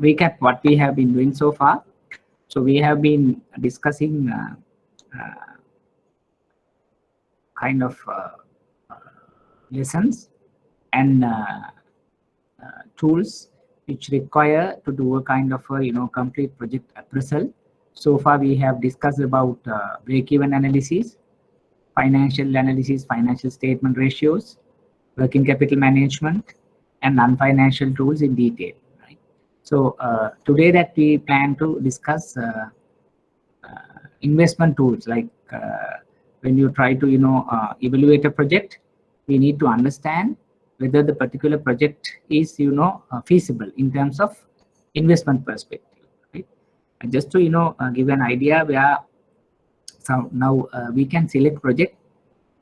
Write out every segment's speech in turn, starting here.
recap what we have been doing so far. So we have been discussing kind of lessons and tools which require to do a kind of a complete project appraisal. So far we have discussed about break-even analysis, financial analysis, financial statement ratios, working capital management, and non-financial tools in detail. Right? So today that we plan to discuss investment tools, like when you try to evaluate a project, we need to understand whether the particular project is feasible in terms of investment perspective. Right? And just to give an idea, where so now we can select project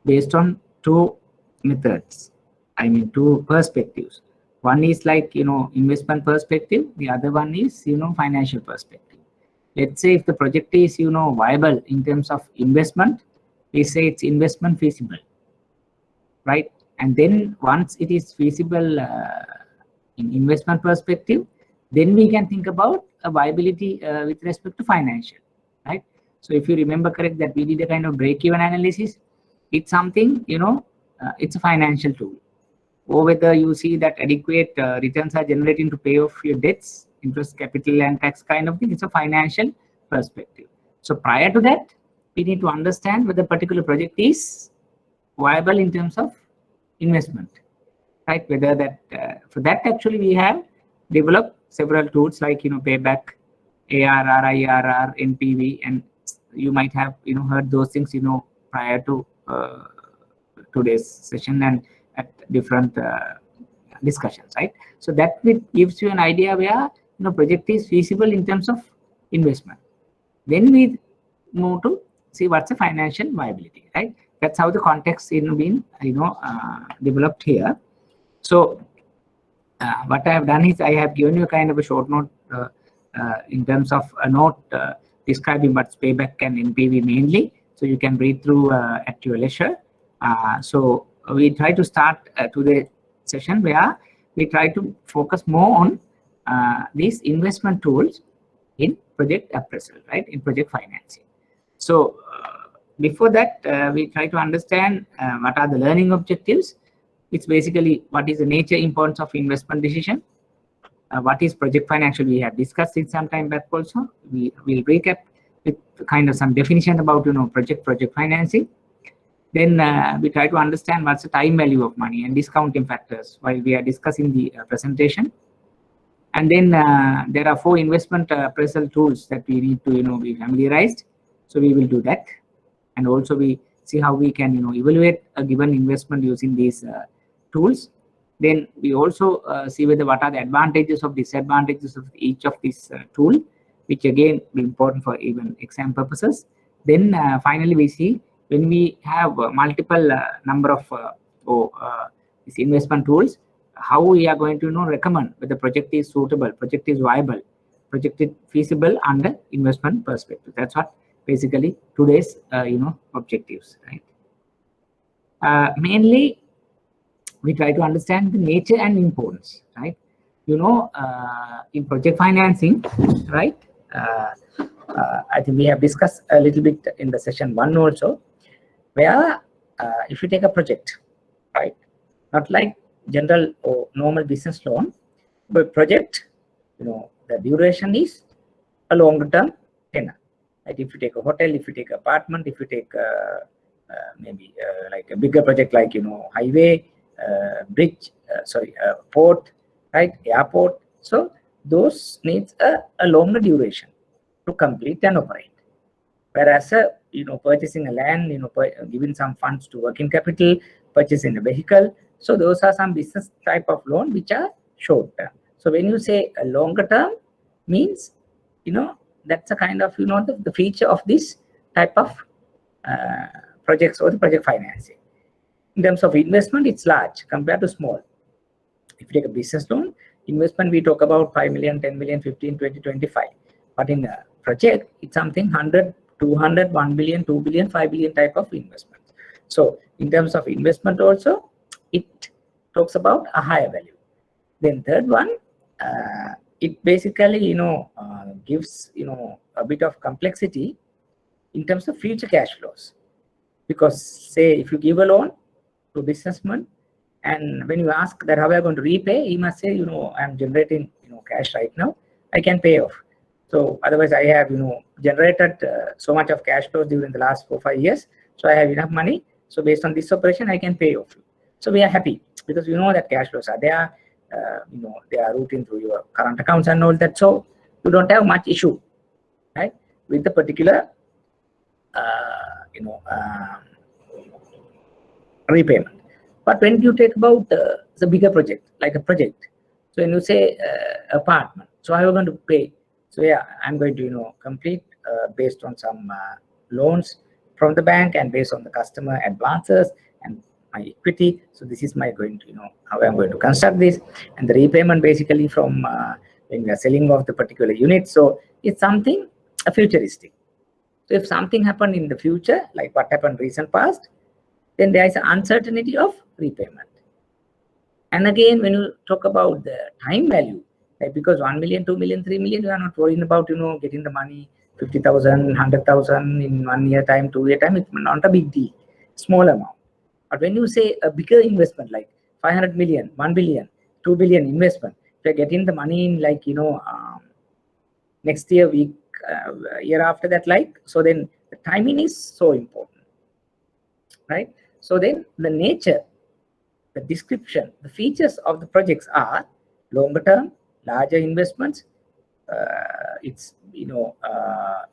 based on two methods. I mean two perspectives. One is like investment perspective. The other one is financial perspective. Let's say if the project is viable in terms of investment, we say it's investment feasible, right? And then once it is feasible in investment perspective, then we can think about a viability with respect to financial, right? So if you remember correct that we did a kind of break-even analysis, it's something it's a financial tool. Or whether you see that adequate returns are generating to pay off your debts, interest, capital, and tax kind of thing. It's a financial perspective. So prior to that, we need to understand whether a particular project is viable in terms of investment, right? Whether that for that actually we have developed several tools like payback, ARR, IRR, NPV, and you might have heard those things prior to today's session and at different discussions, right? So that gives you an idea where project is feasible in terms of investment. Then we move to see what's the financial viability, right? That's how the context been developed here. So what I have done is I have given you a kind of a short note in terms of a note describing what's payback and NPV mainly, so you can read through at your leisure. So we try to start today's session where we try to focus more on these investment tools in project appraisal, right? In project financing. So before that, we try to understand what are the learning objectives. It's basically what is the nature, importance of investment decision. What is project financial? We have discussed it some time back also. We will recap with kind of some definition about project financing. Then we try to understand what's the time value of money and discounting factors while we are discussing the presentation. And then there are 4 investment appraisal tools that we need to be familiarized. So we will do that, and also we see how we can evaluate a given investment using these tools. Then we also see whether what are the advantages or disadvantages of each of these tool, which again be important for even exam purposes. Then finally we see when we have multiple number of these investment tools, how we are going to recommend whether the project is suitable, project is viable, project is feasible under investment perspective. That's what basically today's objectives, right? Mainly we try to understand the nature and importance, right? In project financing, right? I think we have discussed a little bit in the session 1 also, where if you take a project, right, not like general or normal business loan, but project, the duration is a longer term tenor. Right? If you take a hotel, if you take an apartment, if you take maybe like a bigger project like highway, bridge, port, right, airport. So those needs a longer duration to complete and operate. Whereas purchasing a land, giving some funds to working capital, purchasing a vehicle. So those are some business type of loan which are short term. So when you say a longer term, means that's a kind of the feature of this type of projects or the project financing. In terms of investment, it's large compared to small. If you take a business loan, investment we talk about 5 million, 10 million, 15, 20, 25. But in a project, it's something 100, 200, 1 billion, 2 billion, 5 billion type of investment. So in terms of investment also, it talks about a higher value. Then third one, it basically, gives, a bit of complexity in terms of future cash flows. Because say if you give a loan to a businessman, and when you ask that how are you going to repay, he must say, I'm generating, cash right now, I can pay off. So otherwise I have, generated so much of cash flows during the last 4-5 years. So I have enough money. So based on this operation, I can pay off. So we are happy because we know that cash flows are there. They are routing through your current accounts and all that. So you don't have much issue, right, with the particular, repayment. But when you take about the bigger project, like a project, so when you say apartment, so how are you going to pay? So yeah, I'm going to complete based on some loans from the bank and based on the customer advances and my equity. So this is my going to how I'm going to construct this, and the repayment basically from when we are selling off the particular unit. So it's something futuristic. So if something happened in the future, like what happened recent past, then there is an uncertainty of repayment. And again, when you talk about the time value, like because 1 million, 2 million, 3 million, you are not worrying about getting the money 50,000, 100,000 in 1 year time, 2 year time. It's not a big deal, small amount. But when you say a bigger investment like 500 million, 1 billion, 2 billion investment, if you're getting the money in like next year, week, year after that, like, so then the timing is so important, right? So then the nature, the description, the features of the projects are longer term, larger investments. It's in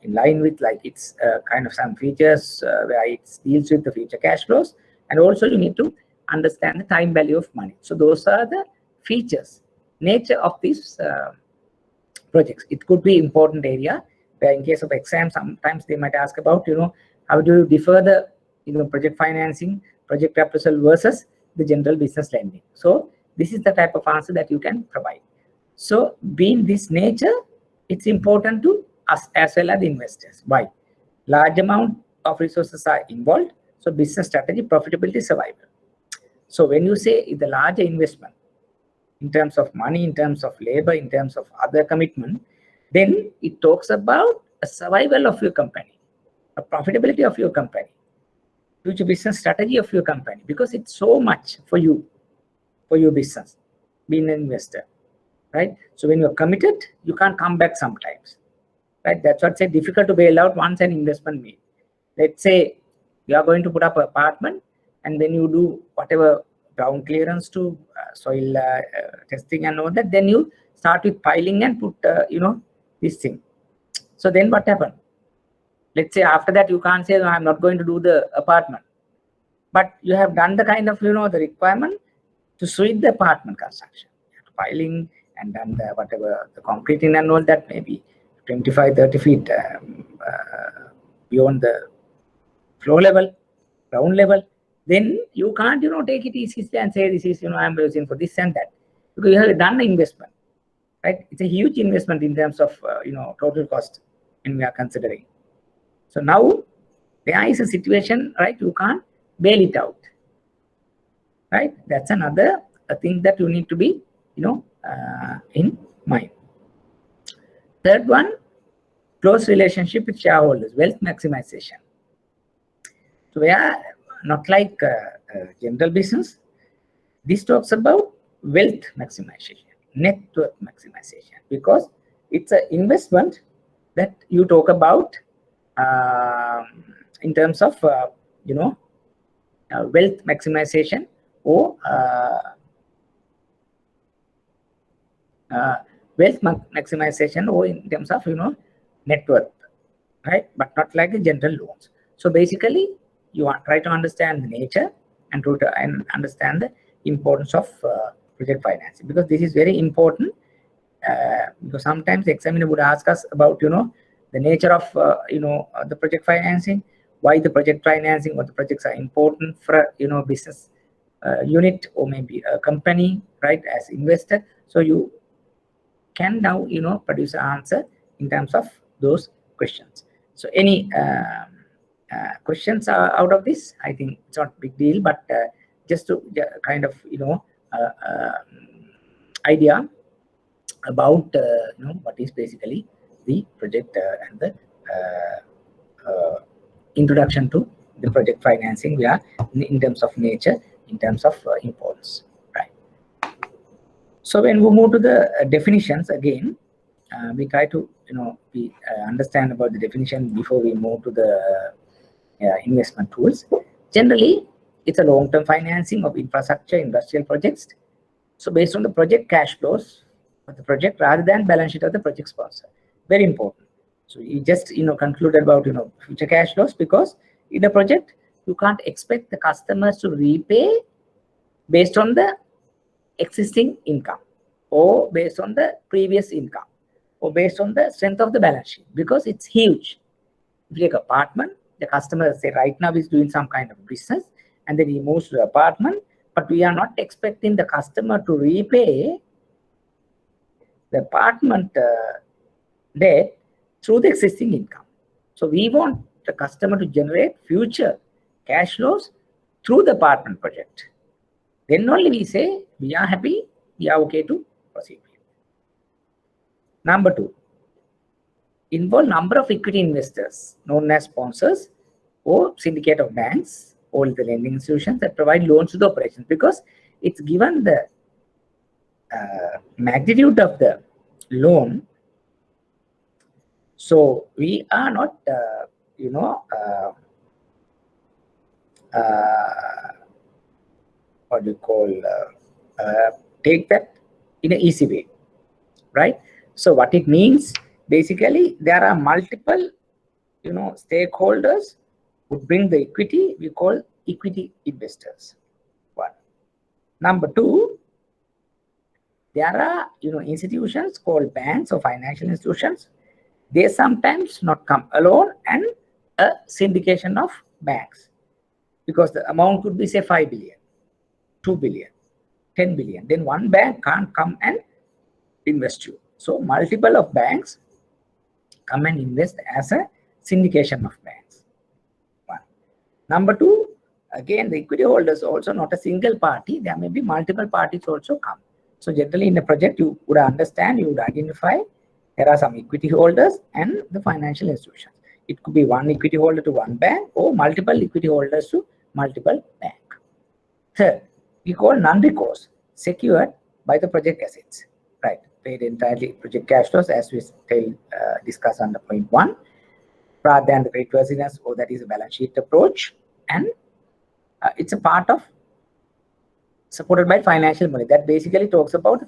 line with like it's kind of some features where it deals with the future cash flows, and also you need to understand the time value of money. So those are the features, nature of these projects. It could be important area where in case of exam sometimes they might ask about how do you differ the project financing, project appraisal versus the general business lending. So this is the type of answer that you can provide. So being this nature, it's important to us as well as the investors. Why? Large amount of resources are involved. So business strategy, profitability, survival. So when you say the larger investment in terms of money, in terms of labor, in terms of other commitment, then it talks about a survival of your company, a profitability of your company, future business strategy of your company, because it's so much for you, for your business, being an investor, right? So when you're committed, you can't come back sometimes, right? That's what's difficult to bail out once an investment made. Let's say you are going to put up an apartment, and then you do whatever ground clearance to soil testing and all that, then you start with piling and put this thing. So then what happened? Let's say after that you can't say, no, I'm not going to do the apartment, but you have done the kind of the requirement to suit the apartment construction, piling and done the whatever the concreting and all that, maybe 25-30 feet beyond the floor level, ground level. Then you can't take it easily and say this is I'm using for this and that, because you have done the investment, right? It's a huge investment in terms of total cost, and we are considering. So now there is a situation, right? You can't bail it out, right? That's another thing that you need to be in mind. Third one, close relationship with shareholders, wealth maximization. So we are not like general business. This talks about wealth maximization, net worth maximization, because it's an investment that you talk about in terms of wealth maximization or wealth maximization, or in terms of net worth, right? But not like the general loans. So basically you try to understand the nature and understand the importance of project financing, because this is very important. Because sometimes the examiner would ask us about the nature of the project financing, why the project financing or the projects are important for business unit or maybe a company, right, as investor. So you can now produce an answer in terms of those questions. So any questions out of this? I think it's not a big deal, but just to kind of idea about what is basically the project and the introduction to the project financing. We are in terms of nature, in terms of importance, right? So when we move to the definitions again, we try to we understand about the definition before we move to the investment tools. Generally, it's a long-term financing of infrastructure industrial projects. So based on the project cash flows of the project rather than balance sheet of the project sponsor. Very important. So you just concluded about future cash flows, because in a project you can't expect the customers to repay based on the existing income or based on the previous income or based on the strength of the balance sheet, because it's huge. If you take apartment, the customer say right now is doing some kind of business and then he moves to the apartment, but we are not expecting the customer to repay the apartment debt through the existing income. So we want the customer to generate future cash flows through the apartment project. Then only we say we are happy, we are okay to proceed. Number 2, involve number of equity investors known as sponsors or syndicate of banks or the lending institutions that provide loans to the operations, because it's given the magnitude of the loan. So we are not what do you call take that in an easy way, right? So what it means, basically there are multiple stakeholders who bring the equity. We call equity investors. One. Number 2, there are institutions called banks or financial institutions. They sometimes not come alone, and a syndication of banks, because the amount could be say 5 billion, 2 billion, 10 billion. Then one bank can't come and invest you. So multiple of banks come and invest as a syndication of banks. One. Number 2, again, the equity holders also not a single party. There may be multiple parties also come. So generally in a project, you would understand, you would identify there are some equity holders and the financial institutions. It could be one equity holder to one bank or multiple equity holders to multiple bank. Third, we call non-recourse, secured by the project assets, right? Paid entirely project cash flows, as we discuss under point 1, rather than the creditworthiness, or that is a balance sheet approach, and it's a part of supported by financial money. That basically talks about the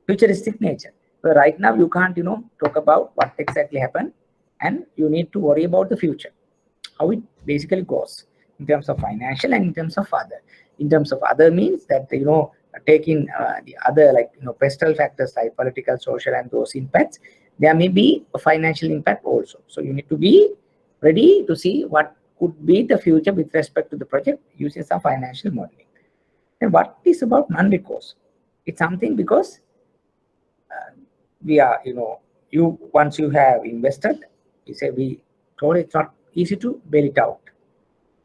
futuristic nature. But right now you can't talk about what exactly happened, and you need to worry about the future, how it basically goes in terms of financial and in terms of other. In terms of other means that taking the other like pestle factors like political, social, and those impacts, there may be a financial impact also. So you need to be ready to see what could be the future with respect to the project using some financial modeling. And what is about non-recourse? It's something because we are once you have invested, you say we told it's not easy to bail it out,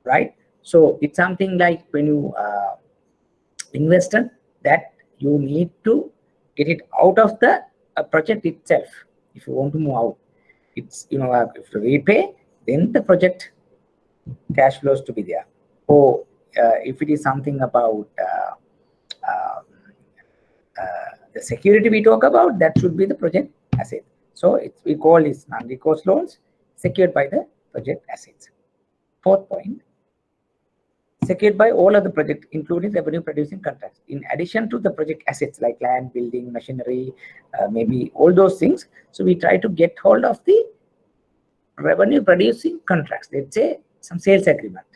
right? So it's something like when you invested, that you need to get it out of the project itself. If you want to move out, it's if you repay, then the project cash flows to be there. Or if it is something about the security we talk about, that should be the project asset. So we call it non-recourse loans secured by the project assets. Fourth point, secured by all of the project, including revenue producing contracts. In addition to the project assets like land, building, machinery, maybe all those things. So we try to get hold of the revenue producing contracts. Let's say some sales agreement.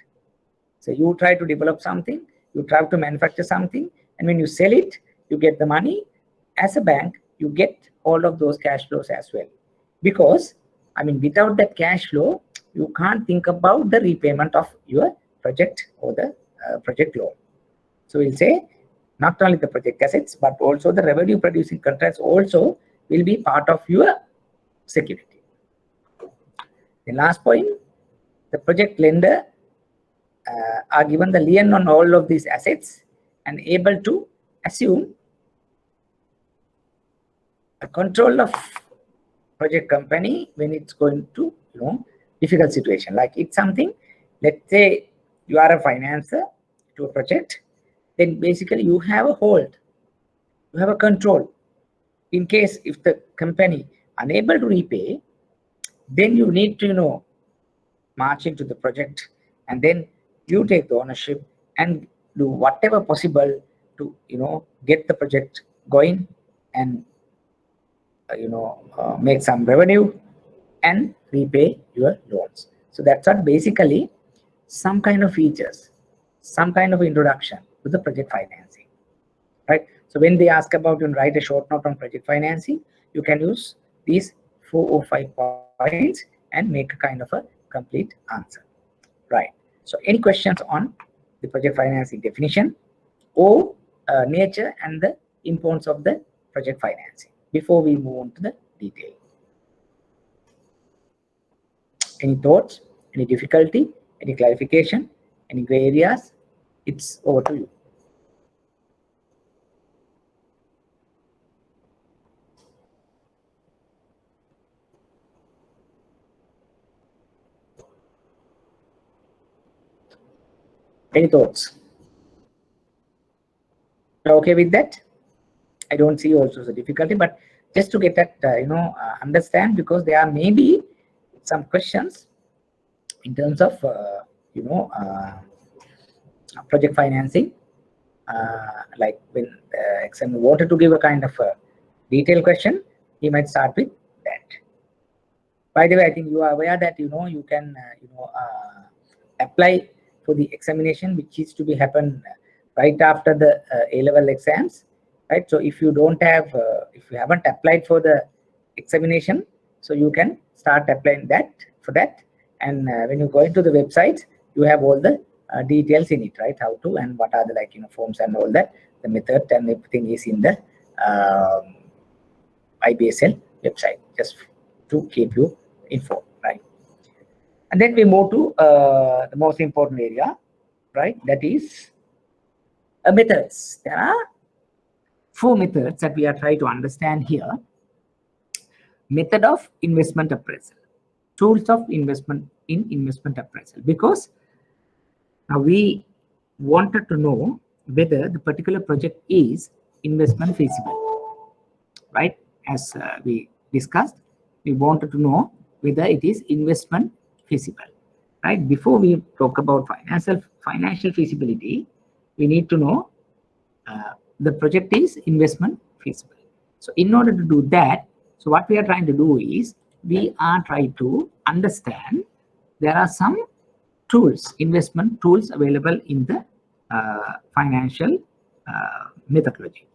So you try to develop something, you try to manufacture something, and when you sell it, you get the money. As a bank, you get all of those cash flows as well. Because, without that cash flow, you can't think about the repayment of your project or the project loan. So we'll say not only the project assets, but also the revenue producing contracts also will be part of your security. The last point, the project lender are given the lien on all of these assets and able to assume a control of project company when it's going to, difficult situation. Like it's something, let's say you are a financer to a project, then basically you have a hold, you have a control. In case if the company unable to repay, then you need to, march into the project, and then you take the ownership and do whatever possible to, get the project going and, make some revenue and repay your loans. So that's what basically some kind of features, some kind of introduction to the project financing, right? So when they ask about, write a short note on project financing, you can use these 4 or 5 points and make a kind of a complete answer, right? So any questions on the project financing definition or nature and the importance of the project financing before we move on to the detail? Any thoughts, any difficulty, any clarification, any gray areas? It's over to you. Any thoughts? Okay with that? I don't see also the difficulty, but just to get that, understand, because there are maybe some questions in terms of, project financing. Like when exam wanted to give a kind of a detailed question, he might start with that. By the way, I think you are aware that, you can, apply for the examination, which is to be happen right after the A-level exams, right? So if you don't have, if you haven't applied for the examination, so you can start applying that for that. And when you go into the website, you have all the details in it, right? How to and what are the forms and all that, the method and everything is in the IBSL website, just to keep you informed, right? And then we move to the most important area, right? That is methods. There are 4 methods that we are trying to understand here. Method of investment appraisal, tools of investment in investment appraisal, because now we wanted to know whether the particular project is investment feasible, right? As we discussed, we wanted to know whether it is investment feasible, right? Before we talk about financial feasibility, we need to know the project is investment feasible. So in order to do that, so what we are trying to do is we are trying to understand there are some tools, investment tools available in the financial methodology.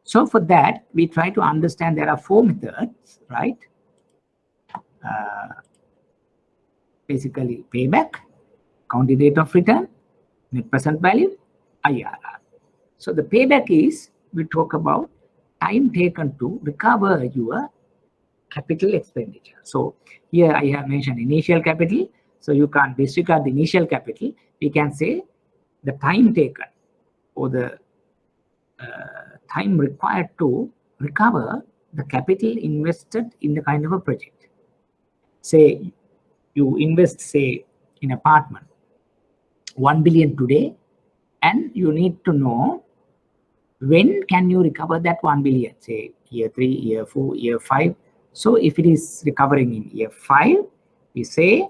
So for that, we try to understand there are 4 methods, right? Basically payback, counting rate of return, net present value, IRR. So the payback is, we talk about time taken to recover your capital expenditure. So here I have mentioned initial capital, so you can't disregard the initial capital. We can say the time taken or the time required to recover the capital invested in the kind of a project. Say you invest, say, in apartment 1 billion today, and you need to know when can you recover that 1 billion, say year 3, year 4, year 5. So if it is recovering in year 5, we say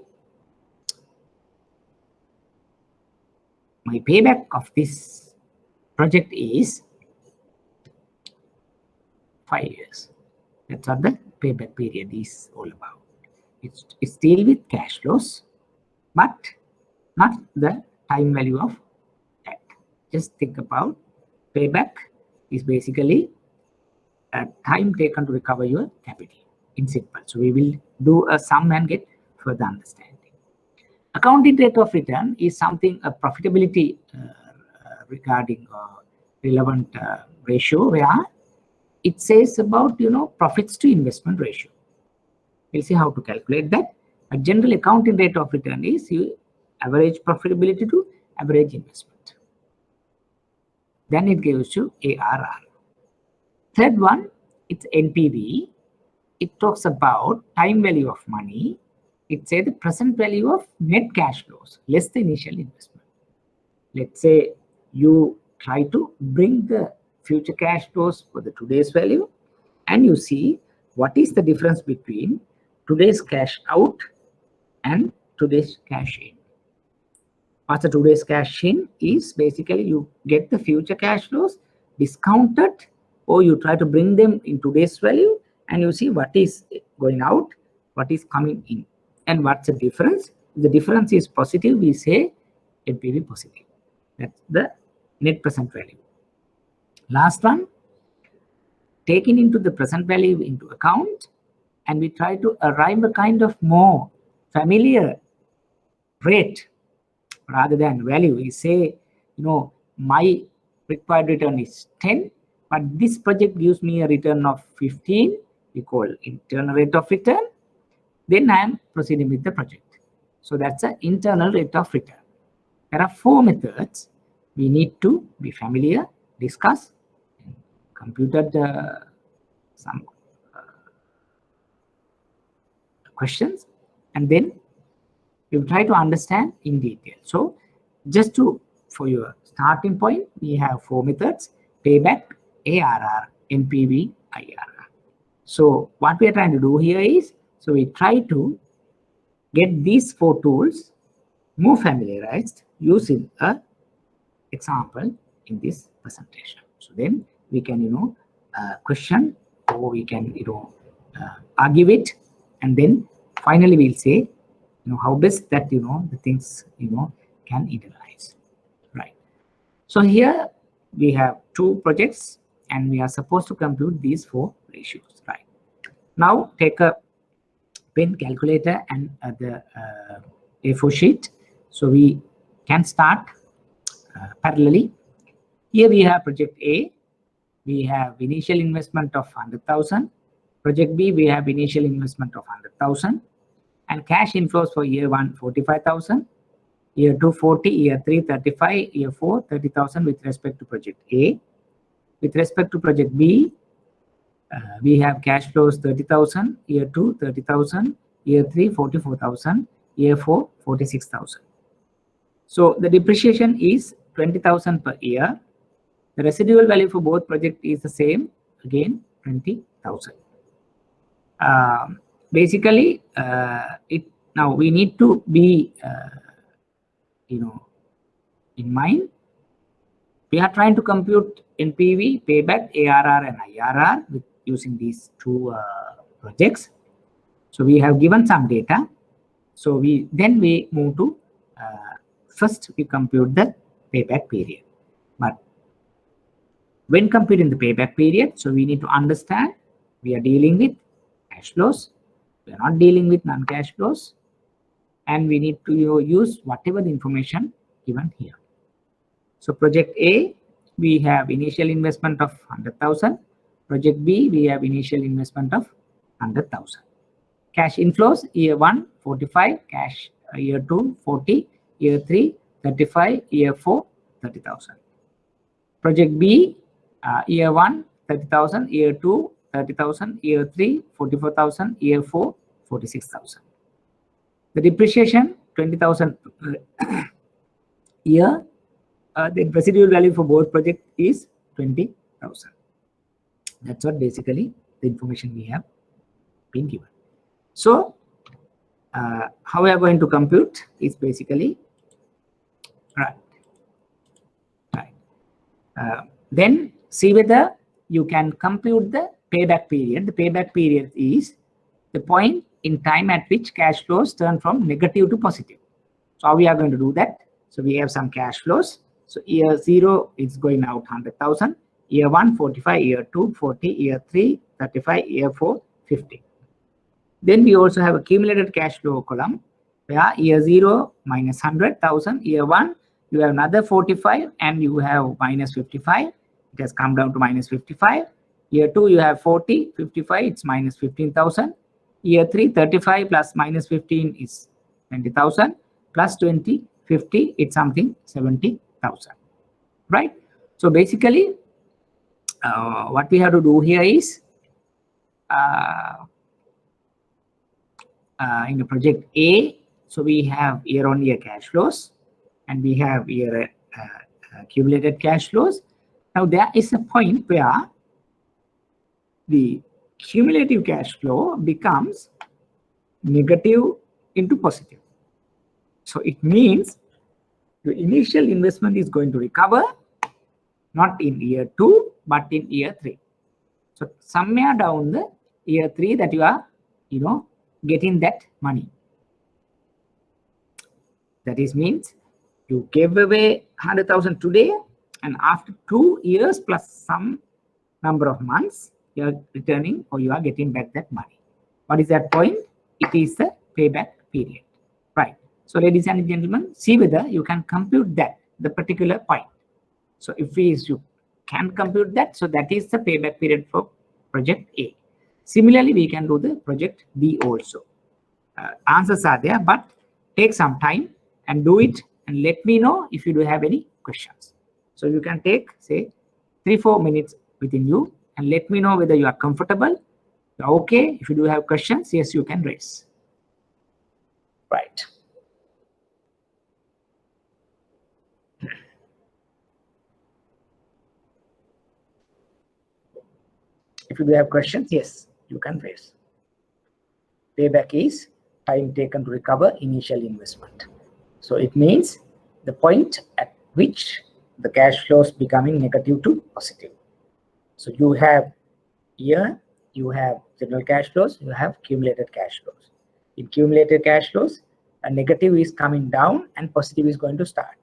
my payback of this project is 5 years. That's what the payback period is all about. It's still with cash flows, but not the time value of that. Just think about payback is basically a time taken to recover your capital in simple. So we will do a sum and get further understanding. Accounting rate of return is something, a profitability regarding relevant ratio, where it says about profits to investment ratio. We'll see how to calculate that. A general accounting rate of return is average profitability to average investment. Then it gives you ARR. Third one, it's NPV. It talks about time value of money. It says the present value of net cash flows less the initial investment. Let's say you try to bring the future cash flows for the today's value, and you see what is the difference between today's cash out and today's cash in. What's the today's cash in is basically you get the future cash flows discounted, or you try to bring them in today's value, and you see what is going out, what is coming in, and what's the difference. If the difference is positive, we say NPV positive. That's the net present value. Last one, taking into the present value into account, and we try to arrive a kind of more familiar rate rather than value. We say, my required return is 10, but this project gives me a return of 15. We call internal rate of return. Then I am proceeding with the project. So that's an internal rate of return. There are 4 methods we need to be familiar, discuss, computed some questions, and then you try to understand in detail. So just for your starting point, we have 4 methods: payback, ARR, NPV, IRR. So what we are trying to do here is, so we try to get these 4 tools more familiarized using a example in this presentation. So then we can, question, or we can, argue it, and then finally we'll say, how best that, the things, can internalize, right? So here we have 2 projects, and we are supposed to compute these 4 ratios, right? Now take a pen, calculator, and the A4 sheet. So we can start parallelly. Here we have project A. We have initial investment of 100,000. Project B, we have initial investment of 100,000. And cash inflows for year 1, 45,000. Year 2, 40. Year 3, 35. Year 4, 30,000 with respect to project A. With respect to project B, we have cash flows 30,000. Year 2, 30,000. Year 3, 44,000. Year 4, 46,000. So the depreciation is 20,000 per year. The residual value for both projects is the same, again 20,000. Basically, now we need to be, in mind. We are trying to compute NPV, payback, ARR, and IRR with using these 2 projects. So we have given some data. So we move to first we compute the payback period. But when computing the payback period, so we need to understand we are dealing with cash flows. We are not dealing with non-cash flows, and we need to use whatever the information given here. So project A, we have initial investment of 100,000. Project B, we have initial investment of 100,000. Cash inflows, year 1, 45, cash year 2, 40, year 3, 35, year 4, 30,000. Project B, year 1, 30,000, year 2, 30,000, year 3, 44,000, year 4, 46,000. The depreciation, 20,000 year. The residual value for both projects is 20,000. That's what basically the information we have been given. So how we are going to compute is basically right. Then see whether you can compute the payback period. The payback period is the point in time at which cash flows turn from negative to positive. So how we are going to do that? So we have some cash flows. So year 0 is going out 100,000. Year 1, 45. Year 2, 40. Year 3, 35. Year 4, 50. Then we also have accumulated cash flow column where year 0 minus 100,000. Year 1, you have another 45, and you have minus 55. It has come down to minus 55. Year 2, you have 40, 55, it's minus 15,000. Year 3, 35 plus minus 15 is 20,000. Plus 20, 50, it's something 70,000. Right? So basically, what we have to do here is in the project A, so we have year-on-year cash flows, and we have year accumulated cash flows. Now there is a point where the cumulative cash flow becomes negative into positive. So it means the initial investment is going to recover, not in year 2, but in year 3. So somewhere down the year 3 that you are, getting that money. That is means you gave away 100,000 today, and after 2 years plus some number of months, you are returning or you are getting back that money. What is that point? It is the payback period, right? So ladies and gentlemen, see whether you can compute that, the particular point. So if you can compute that, so that is the payback period for project A. Similarly, we can do the project B also. Answers are there, but take some time and do it, and let me know if you do have any questions. So you can take, say, 3-4 minutes within you and let me know whether you are comfortable. Okay, if you do have questions, yes, you can raise. Right. If you do have questions, yes, you can raise. Payback is time taken to recover initial investment. So it means the point at which the cash flows becoming negative to positive. So you have here, you have general cash flows, you have cumulated cash flows. In cumulated cash flows, a negative is coming down and positive is going to start.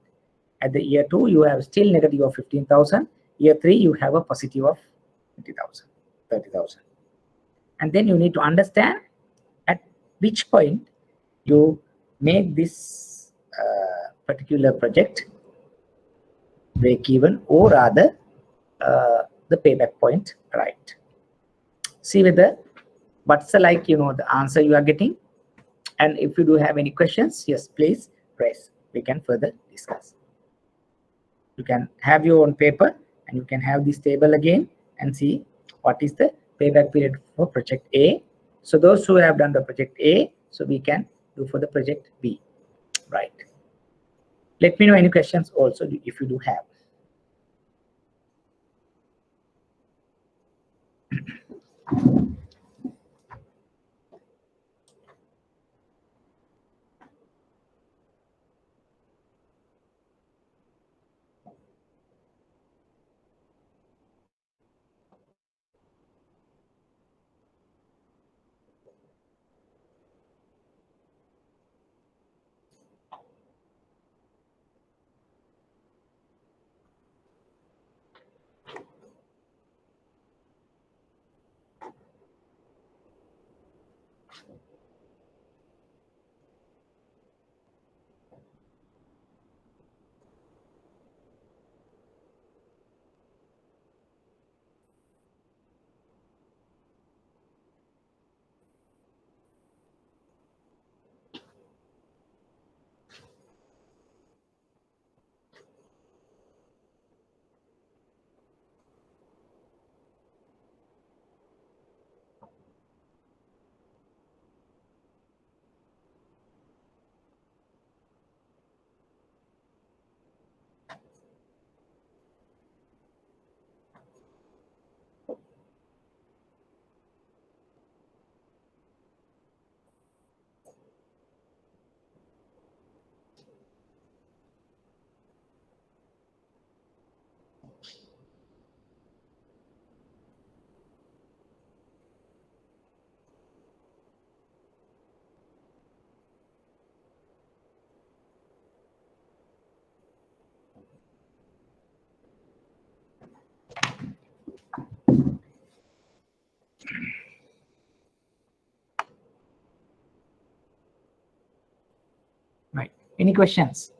At the year 2, you have still negative of 15,000. Year 3, you have a positive of 20,000, 30,000. And then you need to understand at which point you make this particular project break even, or rather the payback point right. See whether what's the the answer you are getting. And if you do have any questions, yes, please raise. We can further discuss. You can have your own paper and you can have this table again and see what is the payback period for project A. So those who have done the project A, so we can do for the project B, right? Let me know any questions also if you do have. Right. Any questions?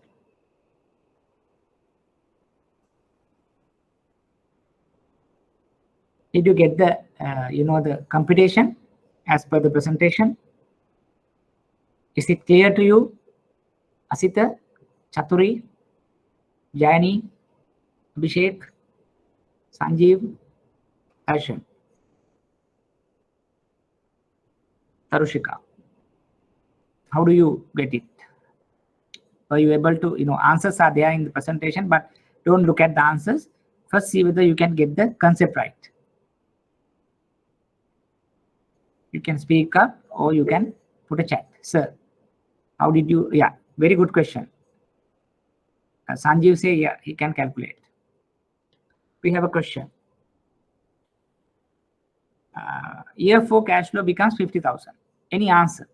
Did you get the the computation as per the presentation? Is it clear to you? Asita, Chaturi, Jayani, Abhishek, Sanjeev, Arshan? Tarushika, how do you get it? Are you able to, answers are there in the presentation, but don't look at the answers. First, see whether you can get the concept right. You can speak up or you can put a chat. Sir, how did you? Yeah, very good question. Sanjeev say, yeah, he can calculate. We have a question. Year 4 cash flow becomes 50,000. Any answer?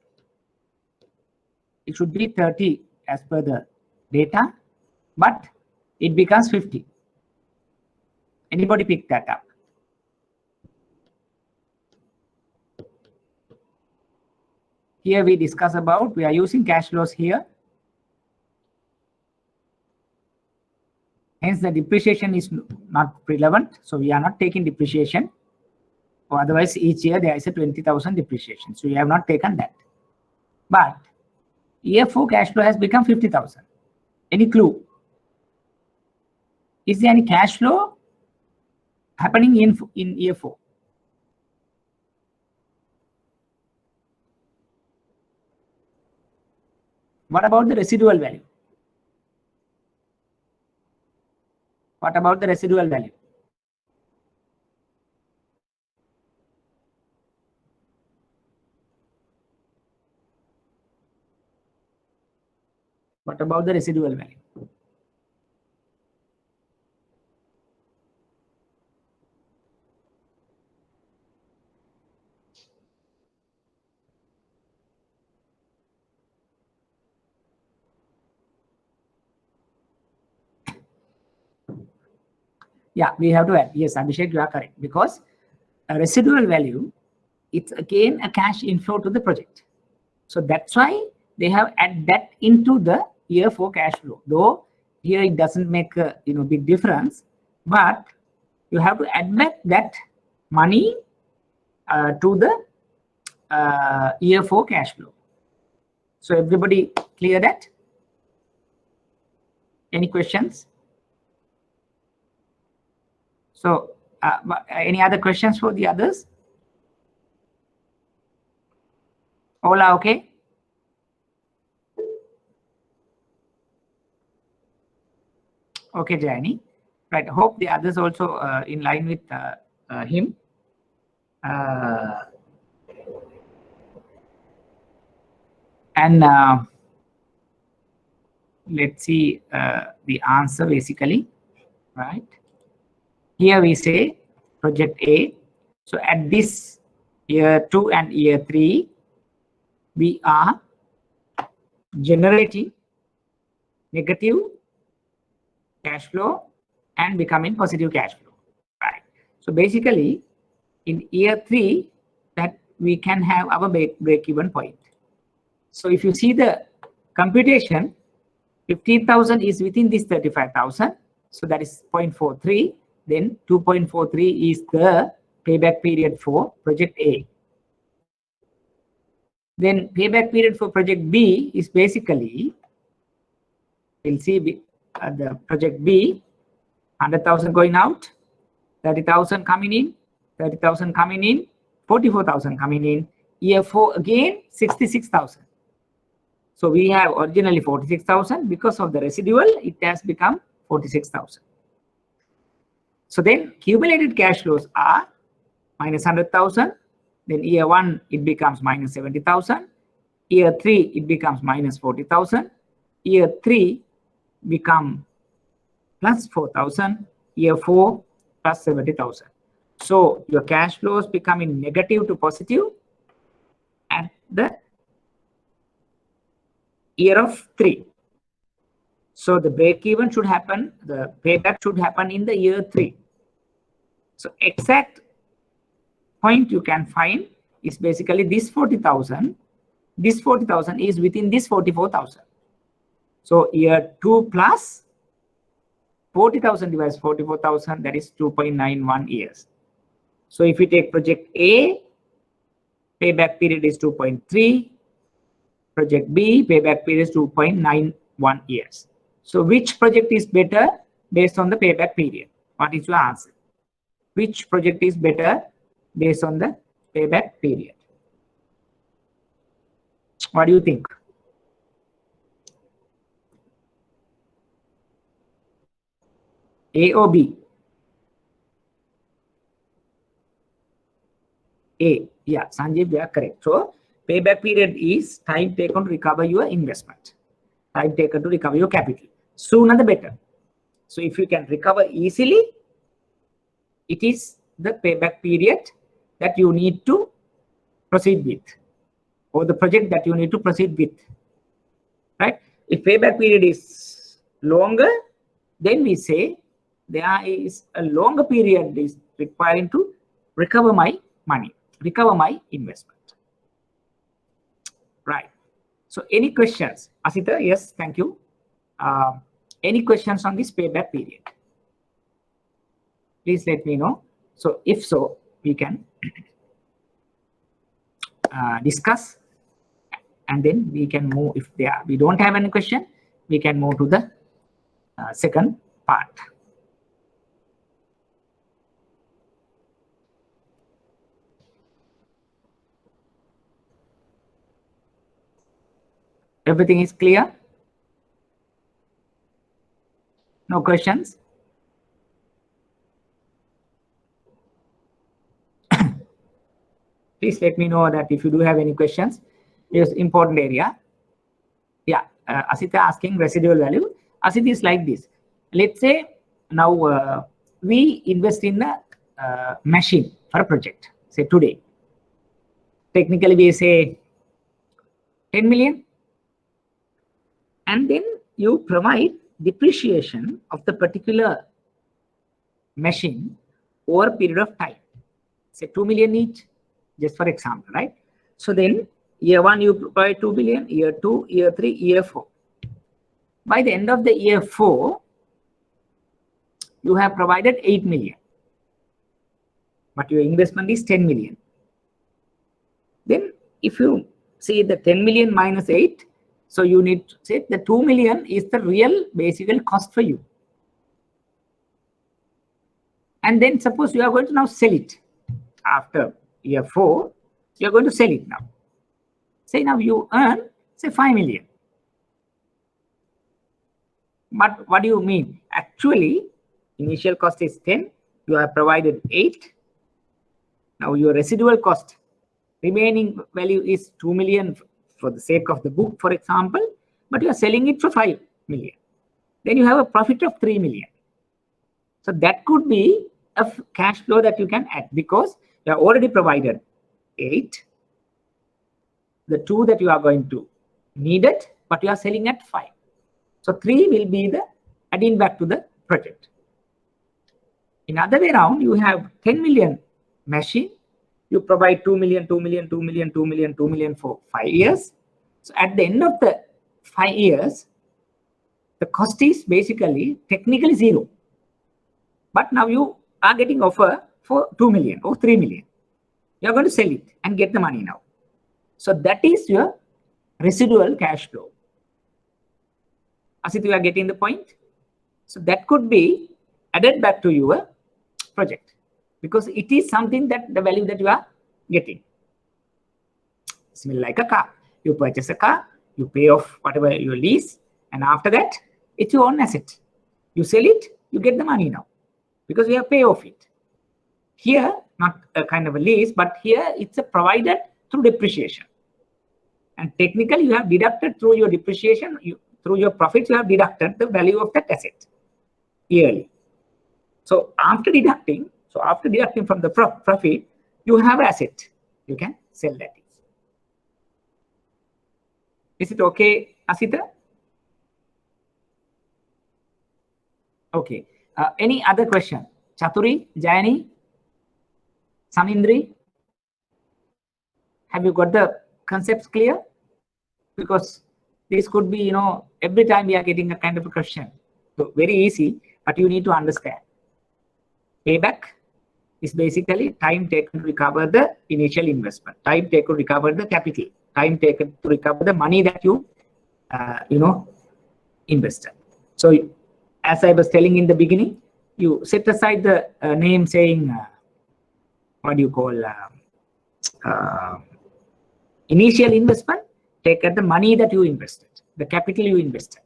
It should be 30 as per the data, but it becomes 50. Anybody pick that up? Here we discuss about, we are using cash flows here. Hence the depreciation is not relevant. So we are not taking depreciation. Or otherwise each year there is a 20,000 depreciation. So we have not taken that. But year 4 cash flow has become 50,000. Any clue? Is there any cash flow happening in year 4? What about the residual value? What about the residual value? What about the residual value? Yeah, we have to add. Yes, Abhishek, you are correct. Because a residual value, it's again a cash inflow to the project. So that's why they have add that into the year 4 cash flow. Though here it doesn't make a big difference, but you have to add back that money to the year 4 cash flow. So everybody clear that? Any questions? So any other questions for the others? All are okay? Okay, Jayani. Right. Hope the others also in line with him. And let's see the answer basically, right? Here we say project A. So at this year 2 and year 3, we are generating negative cash flow and becoming positive cash flow, right? So basically in year 3 that we can have our break-even point. So if you see the computation, 15,000 is within this 35,000. So that is 0.43. Then 2.43 is the payback period for project A. Then payback period for project B is basically, we'll see the project B, 100,000 going out, 30,000 coming in, 30,000 coming in, 44,000 coming in. Year 4 again 66,000. So we have originally 46,000. Because of the residual, it has become 46,000. So then cumulated cash flows are minus 100,000. Then year 1 it becomes minus 70,000. Year 3 it becomes minus 40,000. Year 3 become plus 4,000. Year 4 plus 70,000. So your cash flows becoming negative to positive at the year of 3. So the break even should happen, the payback should happen in the year 3. So exact point you can find is basically this 40,000. This 40,000 is within this 44,000. So year 2 plus 40,000 divided 44,000, that is 2.91 years. So if we take project A, payback period is 2.3. Project B, payback period is 2.91 years. So which project is better based on the payback period? What is your answer? Which project is better based on the payback period? What do you think? A or B? A. Yeah, Sanjeev, you are correct. So payback period is time taken to recover your investment, time taken to recover your capital. Sooner the better. So if you can recover easily, it is the payback period that you need to proceed with, or the project that you need to proceed with, right? If payback period is longer, then we say there is a longer period is requiring to recover my money, recover my investment, right? So any questions? Asita, yes, thank you. Any questions on this payback period? Please let me know. So if so, we can discuss, and then we can move. If we don't have any question, we can move to the second part. Everything is clear? No questions? Please let me know that if you do have any questions. It's important area. Yeah, Asita asking residual value. Asita is like this. Let's say now we invest in a machine for a project. Say today. Technically we say 10 million. And then you provide depreciation of the particular machine over a period of time. Say 2 million each, just for example, right? So then year 1 you provide 2 billion, year 2, year 3, year 4. By the end of the year 4, you have provided 8 million, but your investment is 10 million. Then if you see the 10 million minus 8, so you need to say the 2 million is the real basically cost for you. And then suppose you are going to now sell it after year 4, you are going to sell it now. Say now you earn, say 5 million. But what do you mean? Actually, initial cost is 10, you have provided 8. Now your residual cost, remaining value is 2 million for the sake of the book, for example, but you are selling it for 5 million. Then you have a profit of 3 million. So that could be a cash flow that you can add because you have already provided 8. The 2 that you are going to need it, but you are selling at 5. So 3 will be the adding back to the project. In other way around, you have 10 million machine, you provide 2 million, 2 million, 2 million, 2 million, 2 million for 5 years. So at the end of the 5 years, the cost is basically technically 0. But now you are getting offer for 2 million or 3 million. You are going to sell it and get the money now. So that is your residual cash flow. Asit, you are getting the point? So that could be added back to your project because it is something that the value that you are getting. It's like a car. You purchase a car, you pay off whatever your lease, and after that, it's your own asset. You sell it, you get the money now because you have pay off it. Here, not a kind of a lease, but here it's a provided through depreciation. And technically, you have deducted through your depreciation, through your profits, you have deducted the value of that asset yearly. So after deducting from the profit, you have asset. You can sell that. Is it okay, Asita? Okay. Any other question? Chaturi, Jayani, Samindri? Have you got the concepts clear? Because this could be, every time we are getting a kind of a question. So very easy, but you need to understand. Payback is basically time taken to recover the initial investment, time taken to recover the capital, time taken to recover the money that you, invested. So as I was telling in the beginning, you set aside the name saying, what do you call, initial investment, take at the money that you invested, the capital you invested.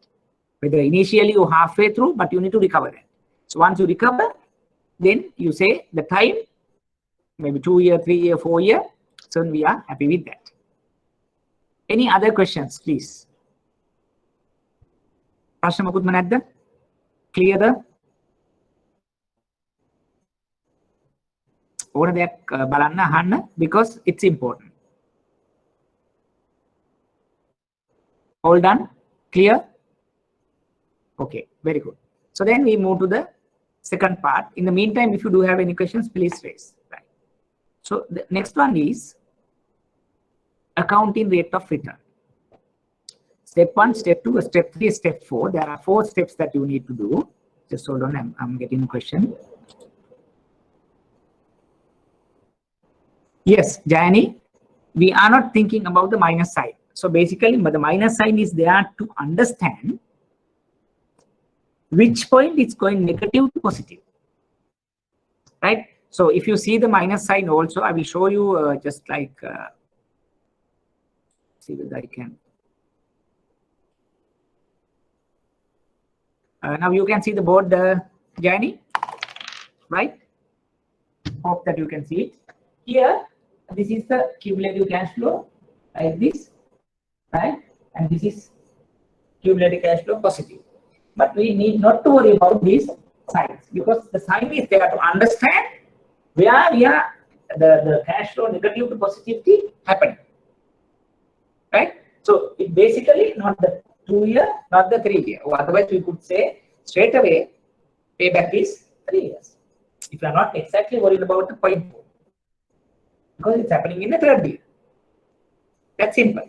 Whether initially you halfway through, but you need to recover that. So once you recover, then you say the time, maybe 2 year, 3 year, 4 year. So we are happy with that. Any other questions, please? ප්‍රශ්න මොකුත්ම නැද්ද? Clear ද? ඕන දෙයක් බලන්න අහන්න because it's important. All done? Clear? Okay, very good. So then we move to the second part. In the meantime, if you do have any questions, please raise. Right. So the next one is accounting rate of return. Step 1, step 2, step 3, step 4. There are 4 steps that you need to do. Just hold on, I'm getting a question. Yes, Jayani, we are not thinking about the minus sign. So basically, the minus sign is there to understand which point is going negative to positive. Right? So if you see the minus sign also, I will show you just like, see whether I can. Now you can see the board, Jayani, right? Hope that you can see it. Here, this is the cumulative cash flow, like this, right? And this is cumulative cash flow positive. But we need not to worry about these signs because the sign is there to understand where we are the cash flow negative to positivity happening, right? So it basically not the 2 year, not the 3 year. Or otherwise, we could say straight away payback is 3 years. If you are not exactly worried about the point, because it's happening in the 3rd year. That's simple.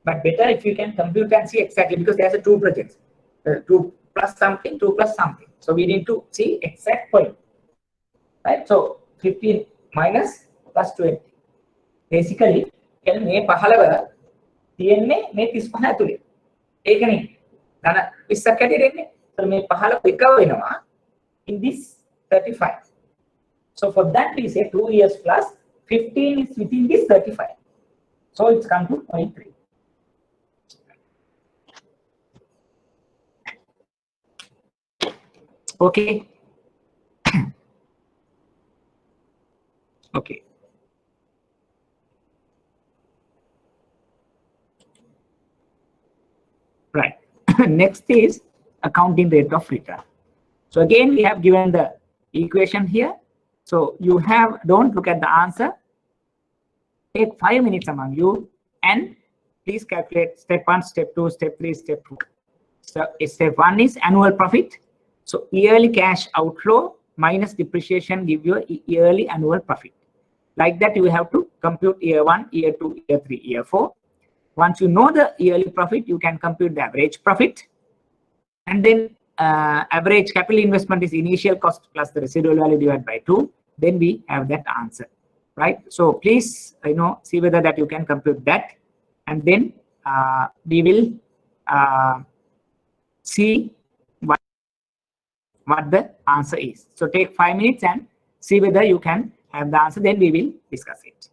But better if you can compute and see exactly because there's a 2 projects, 2 plus something, 2 plus something. So we need to see exact point, right? So 15 minus plus 20. Basically, මේ 15 තියෙන්නේ මේ 35 ඇතුලේ. ඒකනේ. ධන 20ක් හැටියට එන්නේ. So මේ 15 recover වෙනවා in this 35. So for that we say 2 years plus 15 is within this 35. So it's come to 0.3. Okay. Okay. Right. Next is accounting rate of return. So again, we have given the equation here. So you have, don't look at the answer. Take 5 minutes among you and please calculate step 1, step 2, step 3, step 4. So step 1 is annual profit. So yearly cash outflow minus depreciation give you a yearly annual profit. Like that, you have to compute year 1, year 2, year 3, year 4. Once you know the yearly profit, you can compute the average profit. And then average capital investment is initial cost plus the residual value divided by 2. Then we have that answer, right? So please, see whether that you can compute that. And then we will see what the answer is. So take 5 minutes and see whether you can have the answer. Then we will discuss it.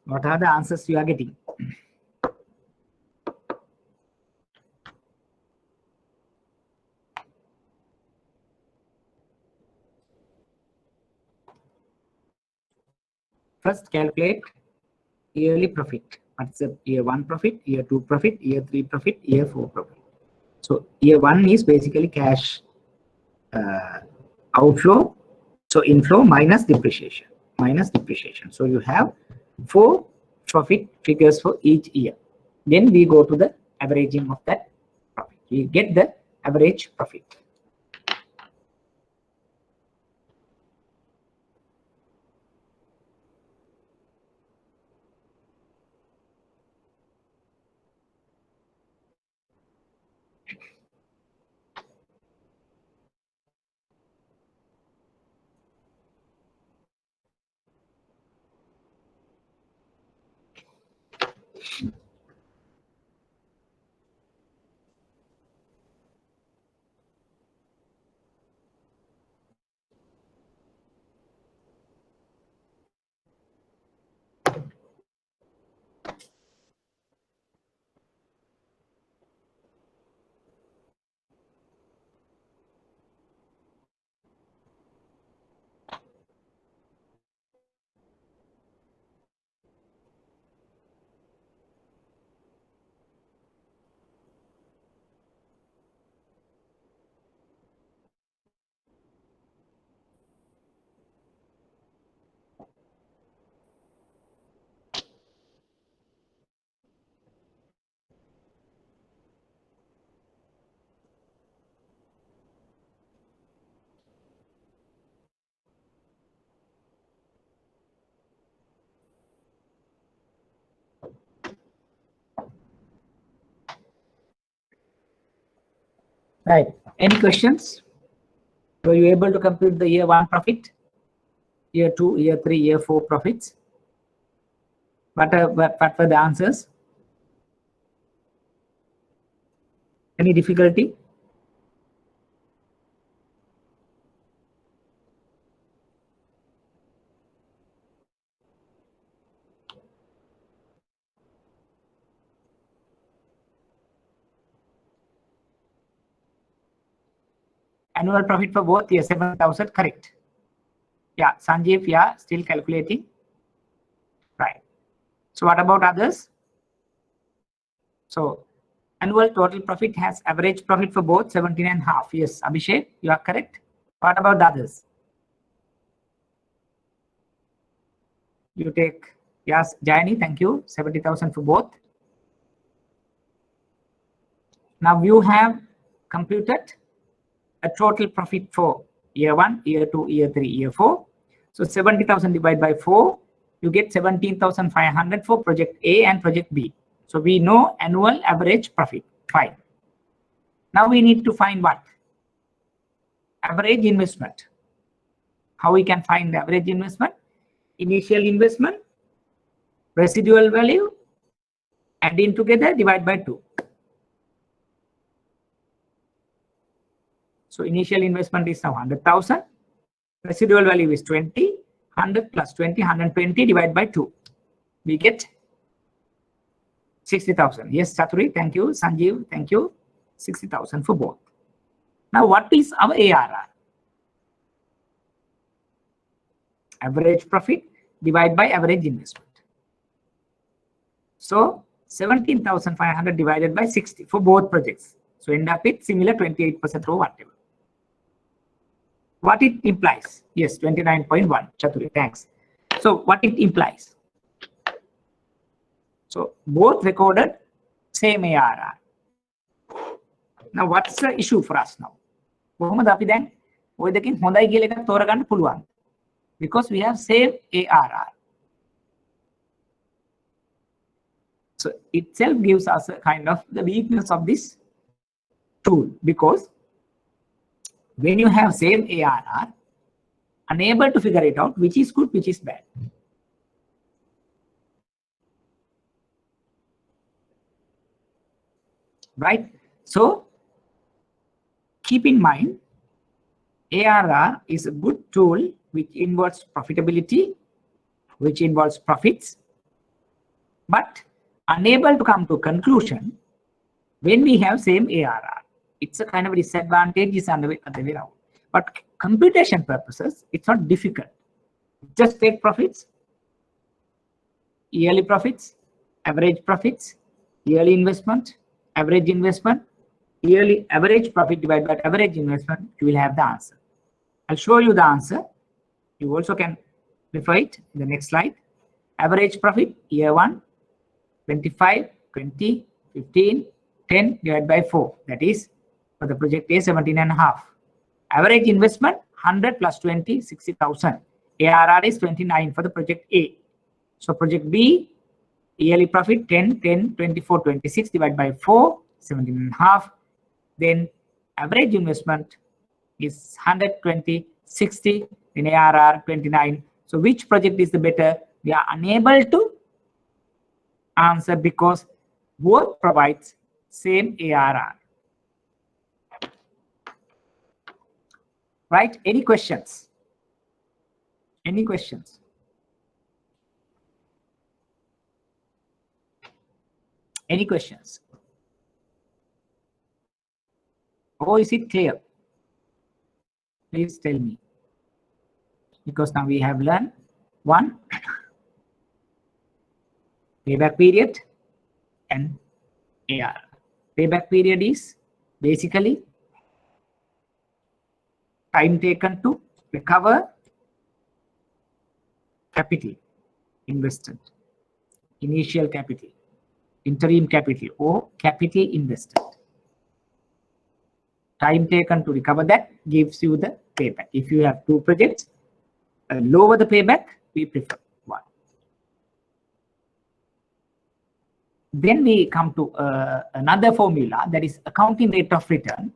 What are the answers you are getting? first calculate yearly profit. What's the year 1 profit, year 2 profit, year 3 profit, year 4 profit. So year 1 is basically cash outflow. So inflow minus depreciation, So you have 4 profit figures for each year. Then we go to the averaging of that profit. We get the average profit. Right. Any questions? Were you able to compute the year 1 profit, year 2, year 3, year 4 profits? What were the answers? Any difficulty? Annual profit for both, yes, 7,000, correct. Yeah, Sanjeev, yeah, still calculating. Right. So what about others? So annual total profit has average profit for both 17.5. Yes, Abhishek, you are correct. What about the others? You take, yes, Jayani, thank you, 70,000 for both. Now you have computed a total profit for year 1, year 2, year 3, year 4. So 70,000 divided by 4, you get 17,500 for project A and project B. So we know annual average profit. Fine. Now we need to find what? Average investment. How we can find the average investment? Initial investment, residual value, adding together, divide by 2. So initial investment is now 100,000. Residual value is 20. 100 plus 20, 120 divided by 2. We get 60,000. Yes, Chaturi, thank you. Sanjeev, thank you. 60,000 for both. Now, what is our ARR? Average profit divided by average investment. So 17,500 divided by 60 for both projects. So end up with similar 28% or whatever. What it implies? Yes, 29.1. Chaturi, thanks. So what it implies? So both recorded same ARR. Now what's the issue for us now? Because we have same ARR. So itself gives us a kind of the weakness of this tool, because when you have same ARR, unable to figure it out which is good, which is bad. Right? So keep in mind, ARR is a good tool which involves profitability, which involves profits, but unable to come to a conclusion when we have same ARR. It's a kind of a disadvantage is on the way around. But computation purposes, it's not difficult. Just take profits, yearly profits, average profits, yearly investment, average investment, yearly average profit divided by average investment, you will have the answer. I'll show you the answer. You also can refer it in the next slide. Average profit year 1, 25, 20, 15, 10 divided by 4. That is for the project A, 17.5. Average investment 100 plus 20, 60,000. ARR is 29 for the project A. So project B, yearly profit 10, 10, 24, 26 divided by 4, 17.5. Then average investment is 120, 60, then ARR 29. So which project is the better? We are unable to answer because both provides same ARR. Right? Any questions? Any questions? Any questions? Or is it clear? Please tell me. Because now we have learned one, payback period and ARR. Payback period is basically time taken to recover capital invested, initial capital, interim capital, or capital invested. Time taken to recover that gives you the payback. If you have two projects, lower the payback, we prefer one. Then we come to another formula, that is accounting rate of return,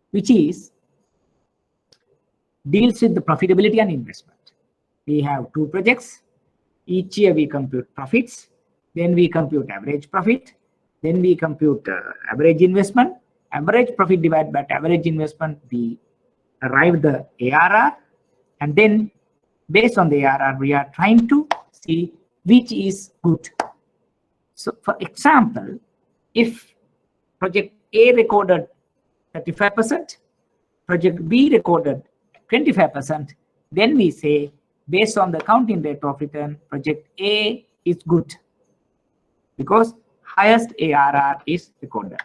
which is deals with the profitability and investment. We have two projects. Each year we compute profits, then we compute average profit, then we compute average investment, average profit divided by average investment, we arrive the ARR, and then based on the ARR we are trying to see which is good. So for example, if project A recorded 35%, project B recorded 25%, then we say based on the accounting rate of return, project A is good because highest ARR is recorded.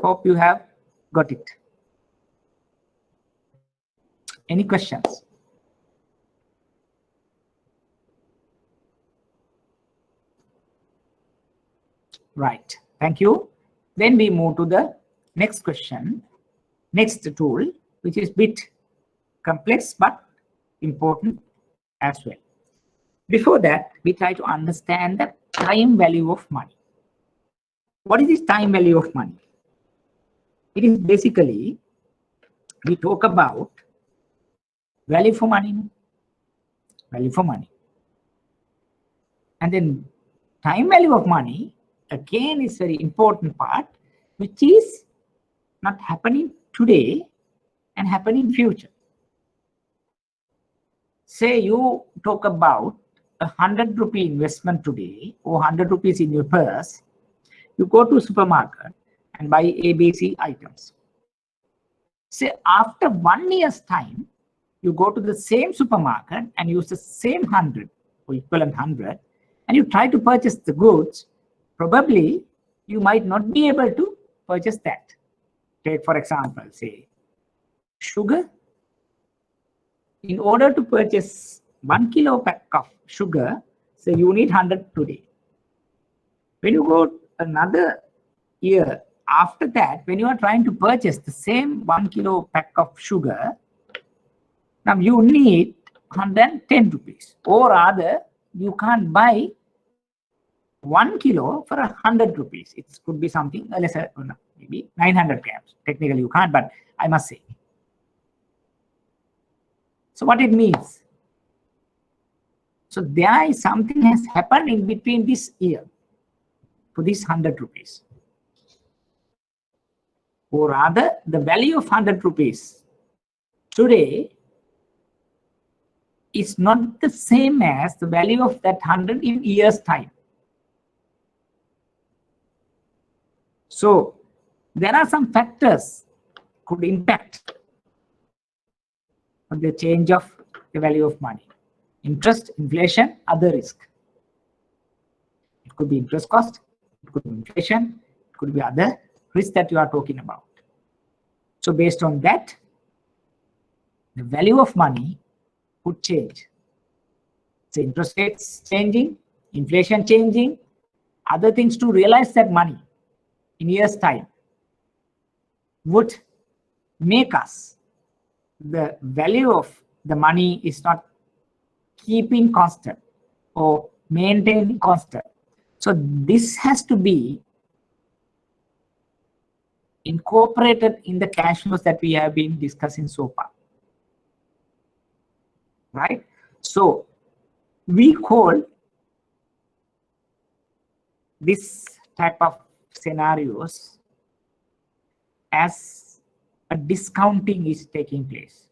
Hope you have got it. Any questions? Right, thank you. Then we move to the next question, next tool, which is bit complex but important as well. Before that, we try to understand the time value of money. What is this time value of money? It is basically, we talk about value for money, value for money. And then time value of money, again, is very important part, which is not happening today and happening in future. Say you talk about 100 rupee investment today or 100 rupees in your purse, you go to supermarket and buy ABC items. Say after 1 year's time, you go to the same supermarket and use the same 100 or equivalent 100 and you try to purchase the goods, probably you might not be able to purchase that. Take for example, say sugar. In order to purchase 1 kilo pack of sugar, say you need 100 today. When you go another year after that, when you are trying to purchase the same 1 kilo pack of sugar, now you need 110 rupees, or rather you can't buy 1 kilo for 100 rupees. It could be something lesser, maybe 900 grams. Technically you can't, but I must say. So what it means? So there is something has happened in between this year for this 100 rupees. Or rather, the value of 100 rupees today is not the same as the value of that 100 in years' time. So there are some factors could impact on the change of the value of money. Interest, inflation, other risk. It could be interest cost, it could be inflation, it could be other risk that you are talking about. So based on that, the value of money could change. So interest rates changing, inflation changing, other things to realize that money in years' time would make us, the value of the money is not keeping constant or maintaining constant. So this has to be incorporated in the cash flows that we have been discussing so far, right? So we call this type of scenarios as a discounting is taking place,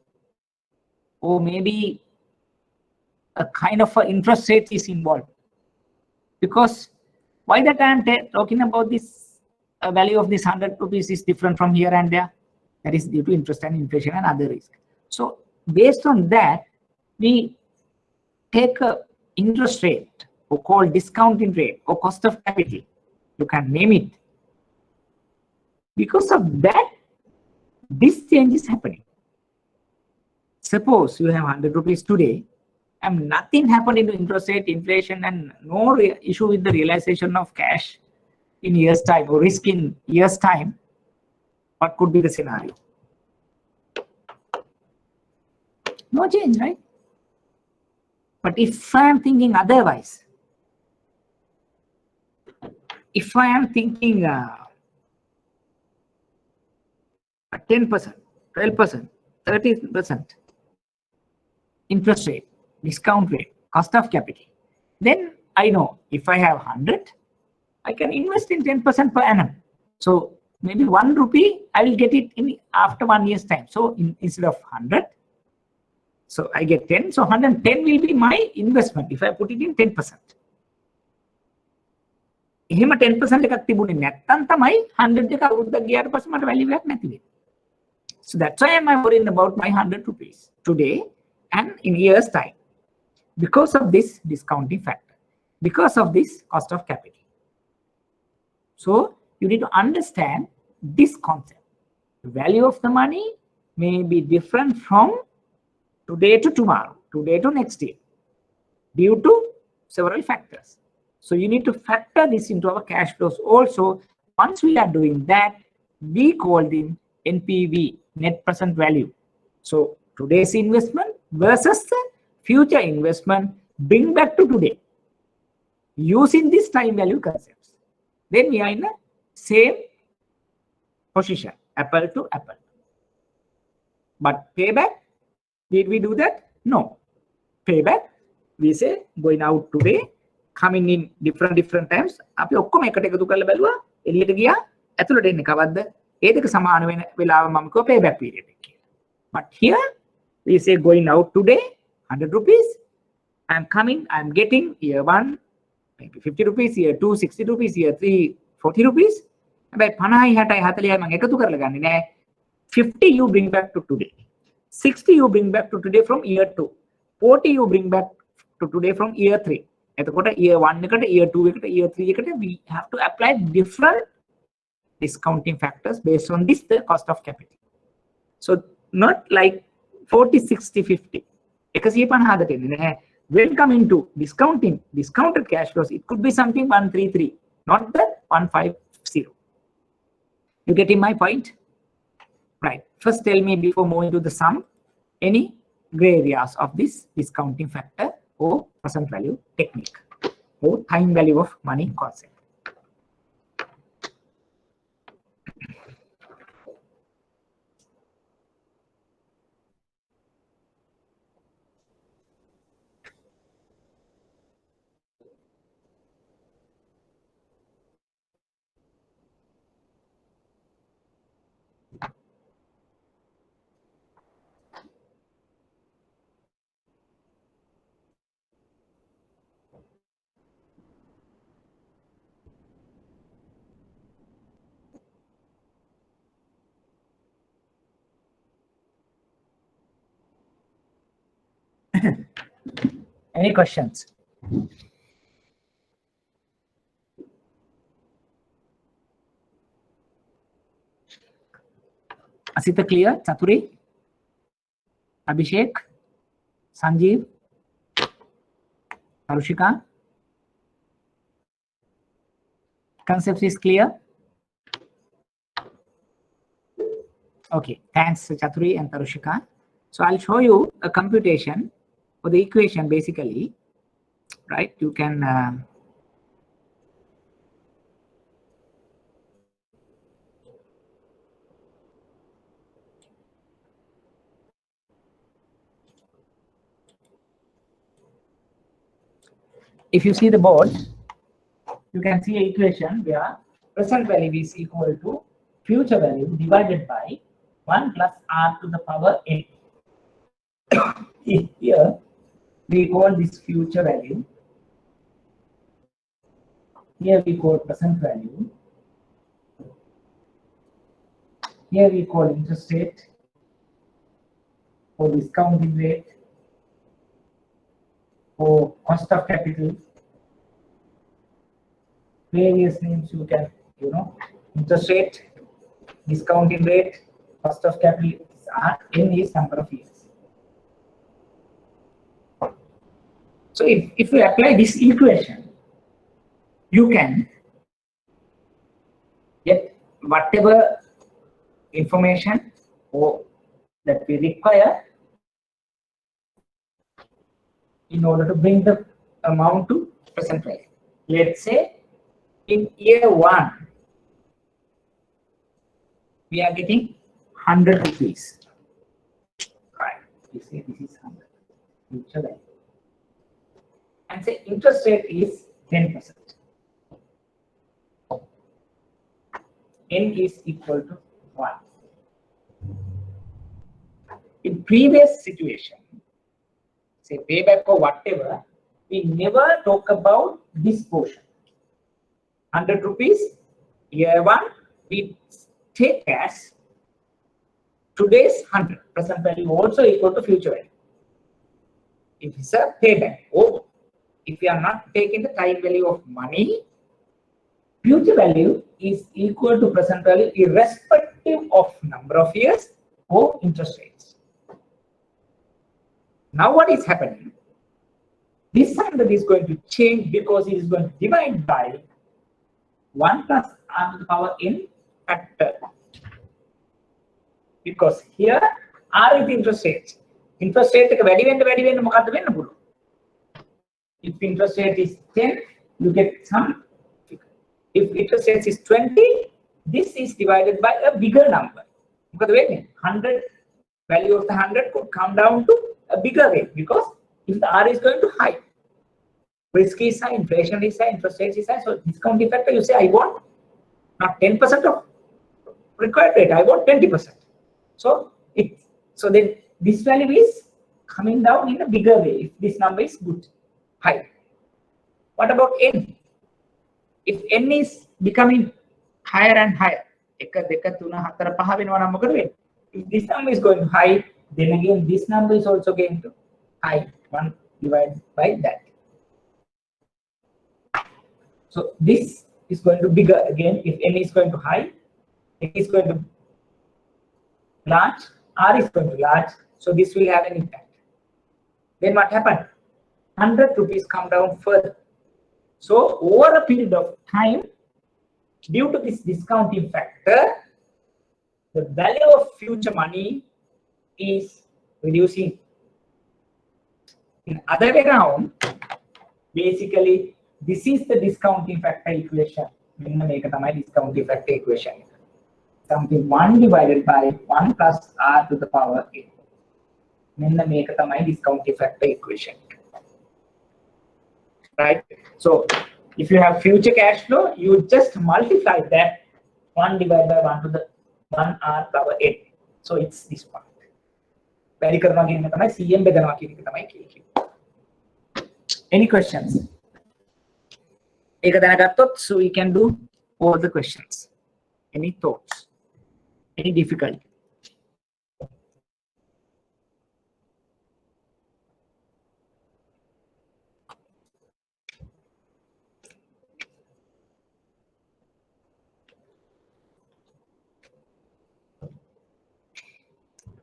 or maybe a kind of a interest rate is involved. Because why that I am talking about this value of this 100 rupees is different from here and there? That is due to interest and inflation and other risk. So based on that, we take a interest rate, or called discounting rate, or cost of capital, you can name it. Because of that, this change is happening. Suppose you have 100 rupees today, and nothing happened into interest rate, inflation, and no issue with the realization of cash in years' time, or risk in years' time. What could be the scenario? No change, right? But if I am thinking otherwise, if I am thinking 10%, 12%, 30% interest rate, discount rate, cost of capital, then I know if I have 100, I can invest in 10% per annum. So maybe 1 rupee, I will get it in after 1 year's time. So instead of 100, so I get 10. So 110 will be my investment if I put it in 10%. එහෙම 10% එකක් තිබුණේ නැත්නම් තමයි 100 එක අවුරුද්දක් ගියාට පස්සේ මට වැලියු එකක් නැති වෙන්නේ. So that's why I'm worrying about my 100 rupees today and in years time, because of this discounting factor, because of this cost of capital. So you need to understand this concept. The value of the money may be different from today to tomorrow, today to next year, due to several factors. So you need to factor this into our cash flows also. Once we are doing that, we call them NPV, net present value. So today's investment versus the future investment, bring back to today using this time value concepts. Then we are in the same position, apple to apple. But payback, did we do that? No. Payback, we say going out today, coming in different times. අපි ඔක්කොම එකට එකතු කරලා බැලුවා, එළියට ගියා, ඇතුළට එන්නේ කවද්ද? ඒ දෙක සමාන වෙන වෙලාව මම කිව්වා payback period එක කියලා. But here we say going out today 100 rupees, I am coming, I am getting year 1 maybe 50 rupees, year 2 60 rupees, year 3 40 rupees. හැබැයි 50යි 60යි 40යි මම එකතු කරලා ගන්නේ නෑ. 50 you bring back to today, 60 you bring back to today from year 2, 40 you bring back to today from year 3. එතකොට year 1 එකට, year 2 එකට, year 3 එකට we have to apply different discounting factors based on this the cost of capital. So not like 40 60 50 150 එන්නේ නැහැ. When coming to discounting, discounted cash flows, it could be something 133, not the 150. You getting my point? Right. First tell me, before moving to the sum, any gray areas of this discounting factor or present value technique or time value of money concept. Any questions? Asita clear? Chaturi? Abhishek? Sanjeev? Arushika? Concept is clear? Okay, thanks Chaturi and Tarushika. So I'll show you a computation for the equation basically, right? You can if you see the board, you can see an equation where present value is equal to future value divided by 1 plus r to the power n. Here we call this future value. Here we call present value. Here we call interest rate or discounting rate or cost of capital. Various names you can, interest rate, discounting rate, cost of capital, n is number of years. So if you apply this equation, you can get whatever information or that we require in order to bring the amount to present value. Let's say in year 1, we are getting 100 rupees. Right. You say this is 100 future value. And say interest rate is 10%. N is equal to 1. In previous situation, say payback or whatever, we never talk about this portion. 100 rupees, year 1, we take as today's 100 present value also equal to future value. If it's a payback, or if we are not taking the time value of money, future value is equal to present value irrespective of number of years or interest rates. Now what is happening? This 100 is going to change because it is going to divide by 1 plus r to the power n factor. Because here r is interest rate. Interest rate එක වැඩි වෙන්න මොකක්ද වෙන්න පුළුවන්? If interest rate is 10, you get some figure. If interest rate is 20, this is divided by a bigger number. Because 100 value of the 100 could come down to a bigger rate because if the r is going to high, risk is high, inflation is high, interest rate is high. So discount factor, you say I want not 10% of required rate, I want 20%. So then this value is coming down in a bigger way if this number is good, high. What about n? If n is becoming higher and higher, if this number is going to high, then again this number is also going to high, 1 divided by that. So this is going to bigger again. If n is going to high, n is going to large, r is going to large. So this will have an impact. Then what happened? 100 rupees come down further. So over a period of time, due to this discounting factor, the value of future money is reducing. In other way around, basically, this is the discounting factor equation. Discounting factor equation. Something 1 divided by 1 plus r to the power n. Discounting factor equation. Right? So if you have future cash flow, you just multiply that 1 divided by 1 to the 1 r power n. So it's this part. Any questions? So we can do all the questions. Any thoughts? Any difficulty?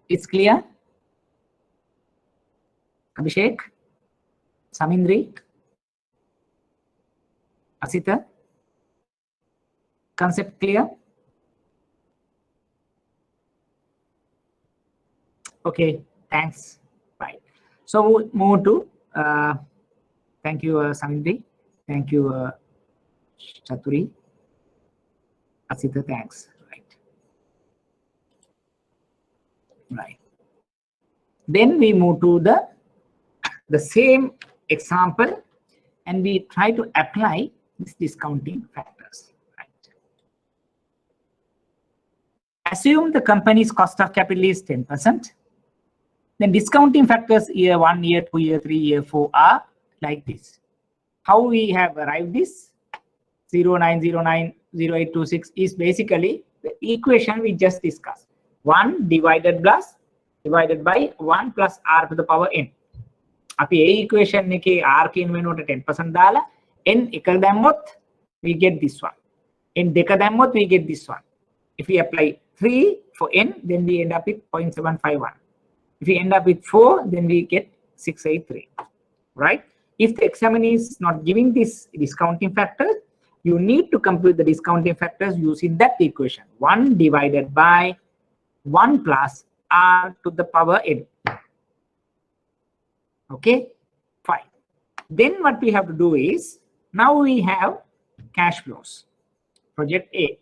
It's clear? Abhishek? Samindri? Asita? Concept clear? Okay, thanks. Right. So move to, thank you, Samindri. Thank you, Chaturi. Asita, thanks. Right. Then we move to the same example and we try to apply this discounting factors. Right. Assume the company's cost of capital is 10%. Then discounting factors year 1, year 2, year 3, year 4 are like this. How we have arrived this 09090826 is basically the equation we just discussed. 1 divided by 1 plus r to the power n. අපි ඒ equation එකේ r කියන වෙනුවට 10% දාලා n එක දැම්මොත් we get this one. n දෙක දැම්මොත් we get this one. If we apply 3 for n, then we end up with 0.751. If we end up with 4, then we get 683. Right? If the examiner is not giving this discounting factor, you need to compute the discounting factors using that equation. 1 divided by 1 plus r to the power n. Okay, fine. Then what we have to do is, now we have cash flows. Project A.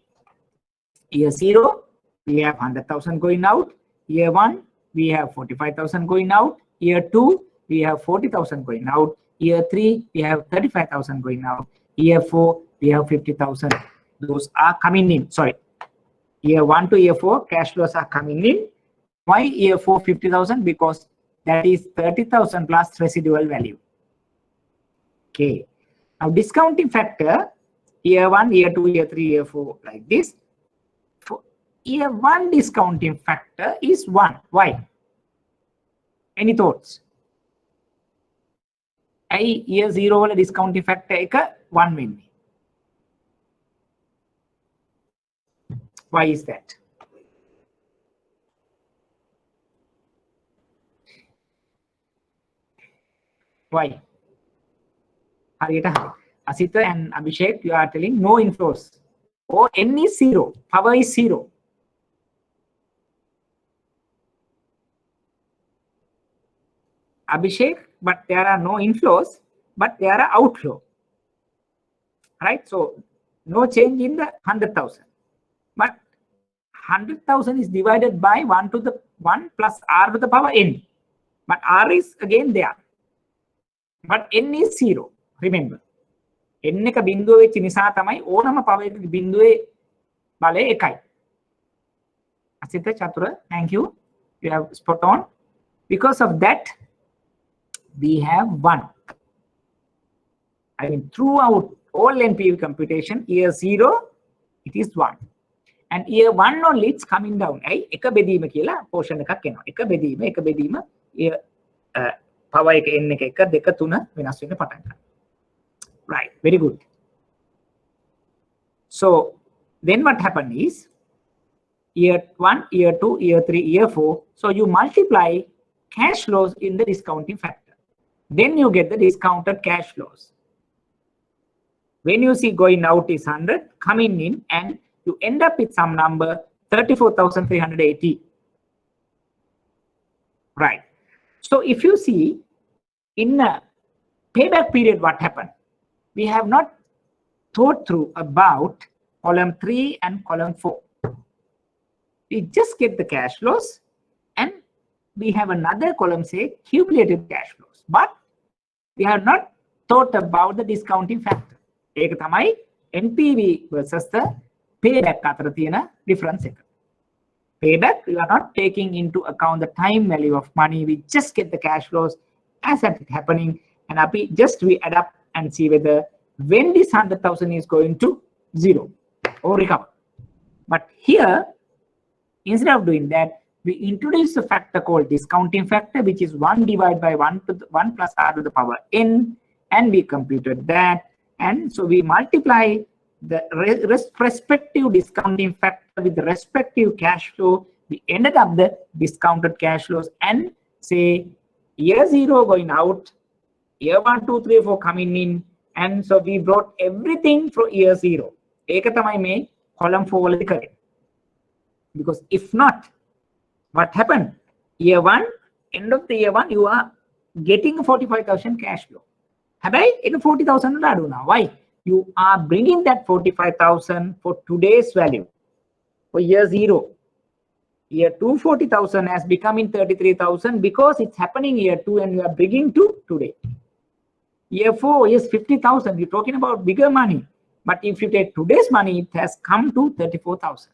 Year 0, we have 100,000 going out. Year 1, we have 45,000 going out. Year 2, we have 40,000 going out. Year 3, we have 35,000 going out. Year 4, we have 50,000. Those are coming in. Sorry. Year 1 to year 4, cash flows are coming in. Why year 4, 50,000? Because that is 30,000 plus residual value. Okay. Now discounting factor, year 1, year 2, year 3, year 4, like this. For year 1 discounting factor is 1. Why? Any thoughts? Year 0 discounting factor එක 1 වෙන්නේ. Why is that? Why? Hariyata hari. Asita and Abhishek, you are telling no inflows. Or n is 0. Power is 0. Abhishek, but there are no inflows, but there are outflow. Right? So no change in the 100,000. But 100,000 is divided by 1 to the 1 plus r to the power n. But r is again there. But n is 0. Remember. n එක බිඳුව වෙච්ච නිසා තමයි ඕනම power එකක බිඳුවේ බලය 1යි. Asita, Chatura, thank you. You have spot on. Because of that, we have 1. I mean, throughout all NPV computation, year 0, it is 1. And year 1 only, it's coming down. එක බෙදීම කියලා portion එකක් එනවා. එක බෙදීම power එක n එක 1 2 3 වෙනස් වෙන්න පටන් ගන්නවා. Right, very good. So then what happened is year 1, year 2, year 3, year 4. So you multiply cash flows in the discounting factor. Then you get the discounted cash flows. When you see going out is 100, coming in, and you end up with some number 34,380. Right. So if you see in a payback period, what happened? We have not thought through about column 3 and column 4. We just get the cash flows and we have another column, say cumulative cash flows. But we have not thought about the discounting factor. ඒක තමයි NPV versus the payback අතර තියෙන difference එක. Payback, we are not taking into account the time value of money. We just get the cash flows as it is happening, and we add up and see whether when this 100,000 is going to 0 or recover. But here, instead of doing that, we introduce a factor called discounting factor, which is 1 divided by 1 plus r to the power n, and we computed that. And so we multiply the respective discounting factor with the respective cash flow we ended up the discounted cash flows and say year 0 going out, year 1, 2, 3, 4 coming in, and so we brought everything for year 0. ඒක තමයි මේ column 4 වලදී කරේ. Because if not, what happened? Year 1, end of the year 1, you are getting 45,000 cash flow. හැබැයි ඒක 40,000 වලට අඩු වුණා. Why? You are bringing that 45,000 for today's value. For year 0. Year 2, 40,000 has become in 33,000 because it's happening year 2 and you are bringing to today. Year 4 is 50,000. You're talking about bigger money. But if you take today's money, it has come to 34,000.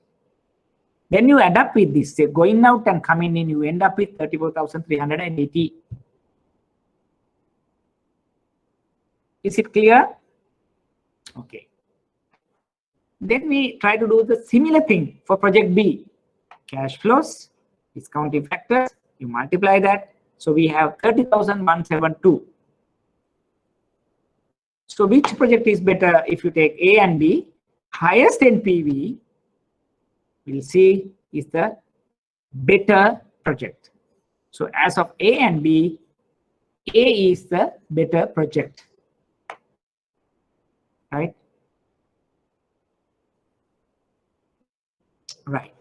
Then you add up with this. Say going out and coming in, you end up with 34,380. Is it clear? Okay. Then we try to do the similar thing for project B. Cash flows, discounting factors, you multiply that. So we have 30,172. So which project is better if you take A and B? Highest NPV, we'll see, is the better project. So as of A and B, A is the better project. Right? Right.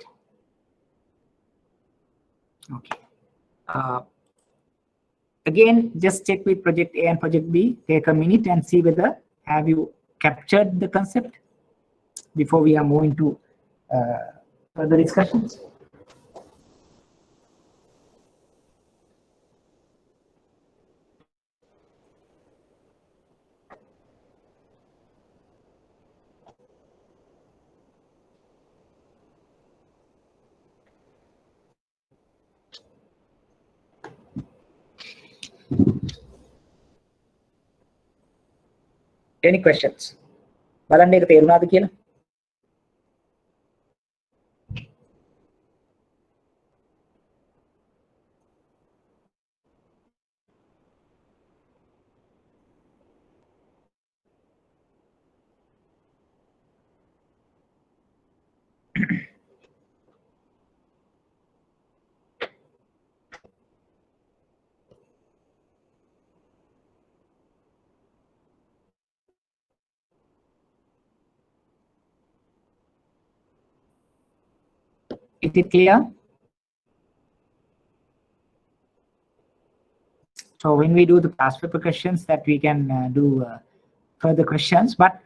Okay. Again, just check with project A and project B. Take a minute and see whether have you captured the concept before we are moving to further discussions. Any questions? බලන්න එක තේරුණාද කියලා? Is it clear? So when we do the past paper questions, that we can do further questions, but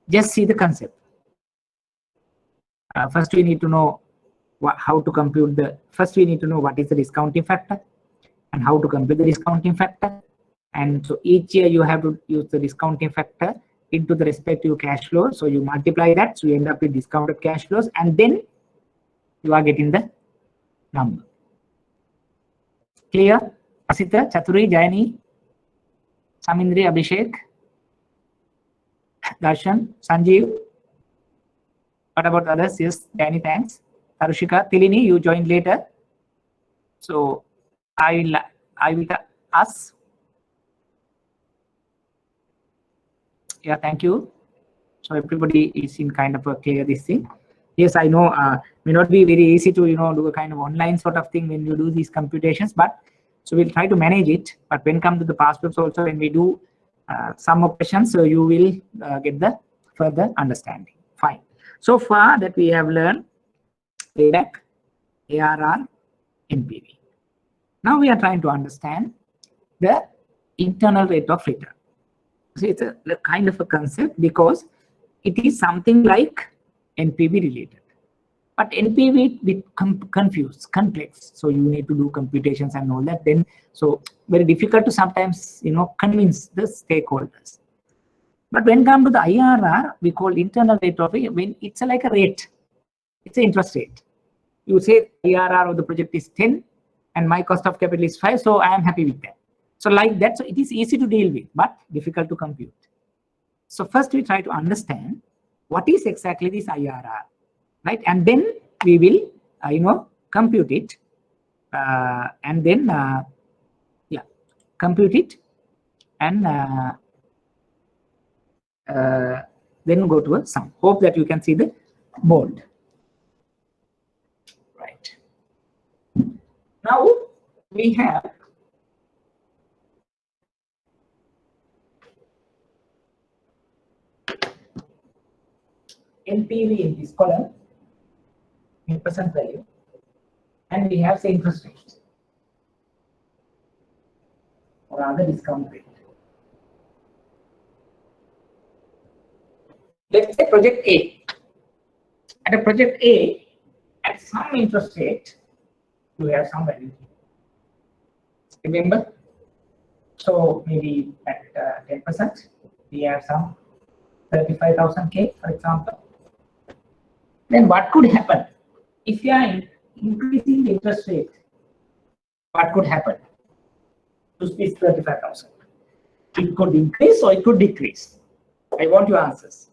just see the concept. First, we need to know how to compute the. First, we need to know what is the discounting factor and how to compute the discounting factor. And so each year you have to use the discounting factor into the respective cash flow. So you multiply that, so you end up with discounted cash flows, and then you are getting the number. Clear? Asita, Chaturi, Jayani, Samindri, Abhishek, Darshan, Sanjeev. What about others? Yes, Jayani, thanks. Tarushika, Tilini, you joined later. So I will ask. Yeah, thank you. So everybody is in kind of a clear this thing. Yes, I know may not be very easy to do a kind of online sort of thing when you do these computations, but so we'll try to manage it. But when come to the past papers also, when we do some operations, so you will get the further understanding. Fine. So far that we have learned payback, ARR, NPV. Now we are trying to understand the internal rate of return. So it's a kind of a concept because it is something like NPV related, but NPV bit confused, complex. So you need to do computations and all that. Then so very difficult to sometimes convince the stakeholders. But when come to the IRR, we call internal rate of it. When it's like a rate, it's an interest rate. You say IRR of the project is 10, and my cost of capital is 5, so I am happy with that. So like that, so it is easy to deal with, but difficult to compute. So first we try to understand what is exactly this IRR, right? And then we will, compute it, and then, compute it, and then go to a sum. Hope that you can see the board, right? Now we have NPV in this column, in present value, and we have say interest rate or other discount rate. Let's say project A. At a project A, at some interest rate, you have some value. Remember? So maybe at 10%, we have some 35,000 K, for example. Then what could happen? If you are increasing the interest rate, what could happen to this 35,000? It could increase or it could decrease. I want your answers.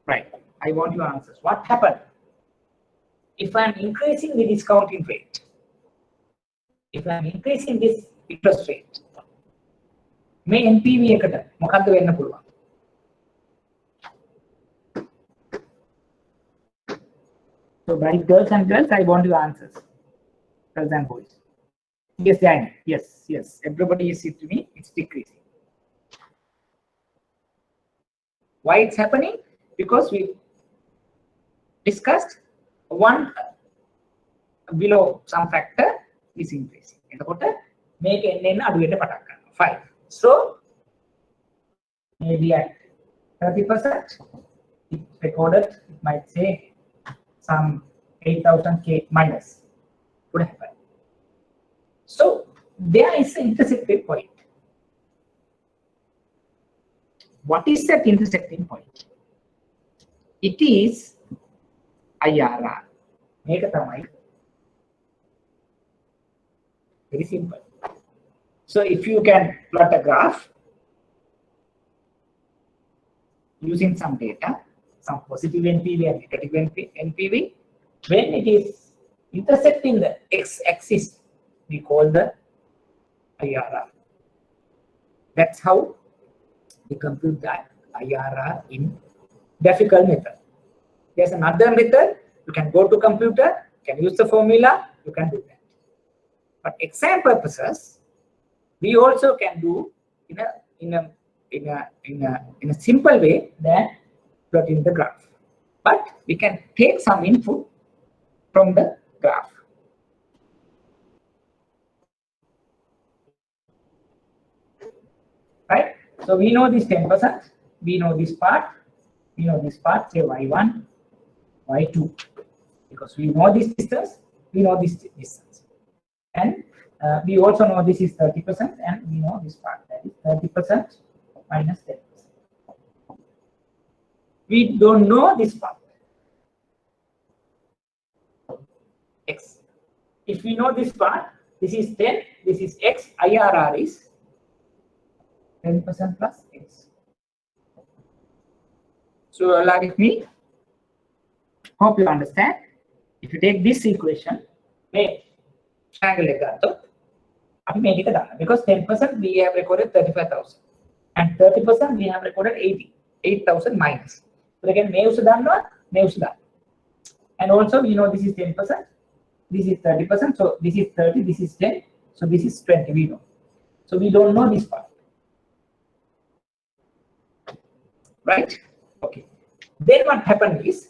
Right. I want your answers. What happened if I'm increasing the discounting rate? If I'm increasing this interest rate, may NPV ekata මොකක්ද වෙන්න පුළුවන්? So, bright girls and girls, I want your answers. Girls and boys. Yes, Diana. Yes, yes. Everybody is it to me. It's decreasing. Why it's happening? Because we discussed one below some factor is increasing. Make n adu wenna පටන් ගන්නවා 5. So maybe at 30%, it recorded, it might say some 8,000 K minus would happen. So there is an intersecting point. What is that intersecting point? It is IRR. Make a tamai. Very simple. So if you can plot a graph using some data, some positive NPV and negative NPV, when it is intersecting the x-axis, we call the IRR. That's how we compute that IRR in graphical method. There's another method. You can go to computer, you can use the formula, you can do that. But exam purposes, we also can do in a simple way that plotting the graph. But we can take some input from the graph. Right? So we know this 10%, we know this part, say y1, y2. Because we know this distance, we know this distance. And we also know this is 30%, and we know this part, that is 30% minus 10%. We don't know this part, x. If we know this part, this is 10, this is x, IRR is 10% plus x. So allow with me. Hope you understand. If you take this equation, make triangle because 10% we have recorded 35,000 and 30% we have recorded 8,000 minus. So again, and also we know this is 10%, this is 30%, so this is 30, this is 10, so this is 20, we know. So we don't know this part. Right? Okay. Then what happened is,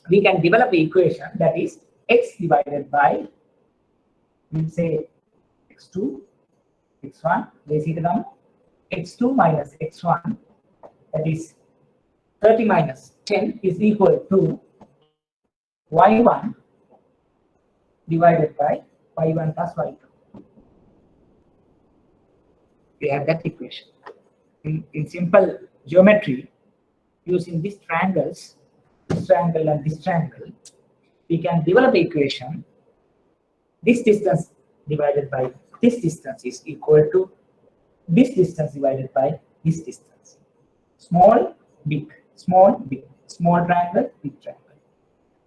we can develop an equation that is x divided by, we'll say x2, x1, x2 minus x1, that is 30 minus 10 is equal to y1 divided by y1 plus y2. We have that equation. In simple geometry, using these triangles, this triangle and this triangle, we can develop an equation. This distance divided by this distance is equal to this distance divided by this distance. Small, big, small, big, small triangle, big triangle.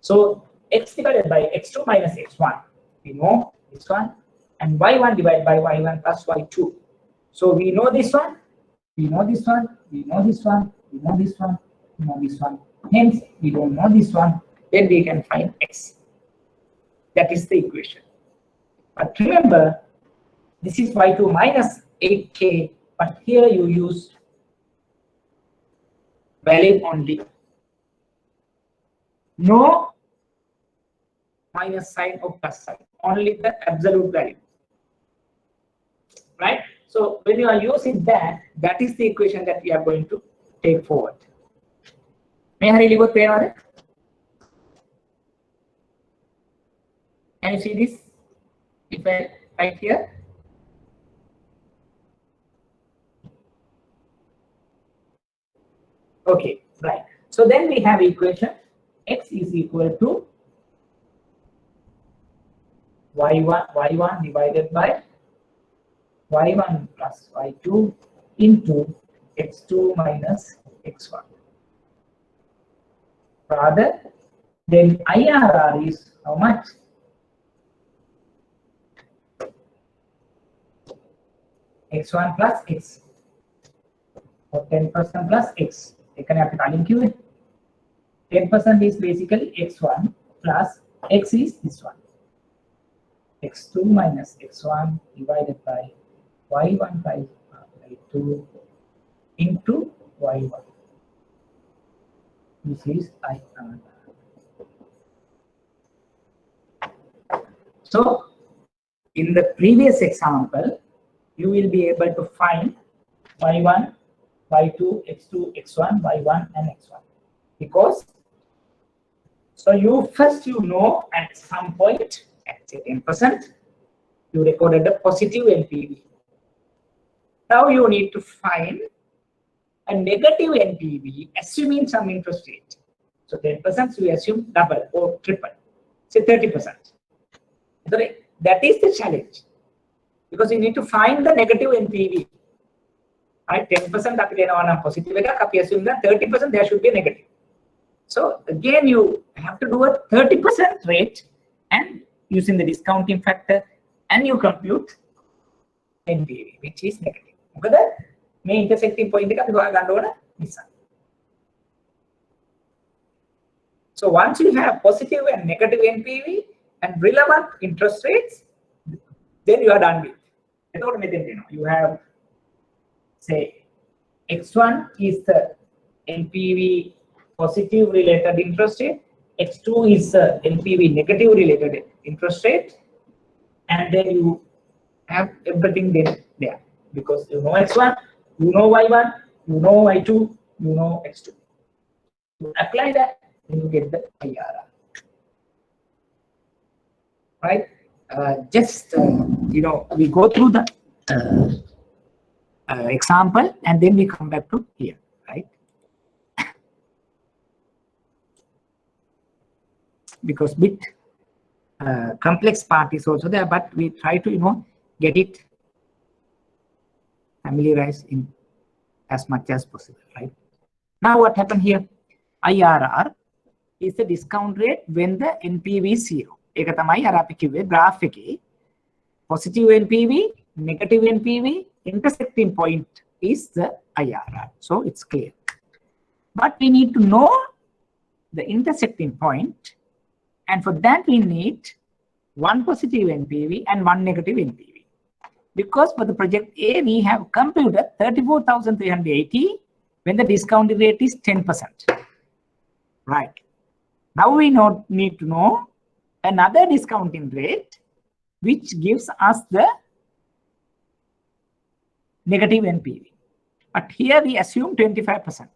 So x divided by x2 minus x1, we know this one, and y1 divided by y1 plus y2. So we know this one, we know this one, we know this one, we know this one, we know this one, Hence, we don't know this one. Then we can find x. That is the equation. But remember, this is y2 minus 8k, but here you use value only. No minus sign or plus sign, only the absolute value. Right? So when you are using that, that is the equation that we are going to take forward. May I really go there? Can you see this? If I write here, okay, right. So then we have equation x is equal to y1 divided by y1 plus y2 into x2 minus x1. Rather, then IRR is how much? x1 plus x, or 10% plus x. 10% is basically x1 plus x is this one. x2 minus x1 divided by y1 by y2 into y1. This is IRR. So, in the previous example, you will be able to find y1, y2, x2, x1, y1, and x1. Because, so you first at some point, at say 10%, you recorded a positive NPV. Now you need to find a negative NPV, assuming some interest rate. So 10% we assume double or triple, say 30%. That is the challenge. Because you need to find the negative NPV. Right? 10% positive, we assume that 30% there should be a negative. So again, you have to do a 30% rate and using the discounting factor, and you compute NPV, which is negative. Okay, the main intersecting point is so once you have positive and negative NPV and relevant interest rates, then you are done with. You have, say, x1 is the NPV positive related interest rate, x2 is the NPV negative related interest rate, and then you have everything there because you know x1, you know y1, you know y2, you know x2. You apply that, then you get the IRR. Right? We go through the example and then we come back to here, right? Because bit complex part is also there, but we try to get it familiarized in as much as possible, right? Now what happened here? IRR is the discount rate when the NPV is 0. ඒක තමයි අර අපි කිව්වේ graph එකේ positive NPV, negative NPV, intersecting point is the IRR. So it's clear. But we need to know the intersecting point, and for that we need one positive NPV and one negative NPV. Because for the project A, we have computed 34,380 when the discount rate is 10%. Right. Now we need to know another discounting rate which gives us the negative NPV. But here we assume 25%.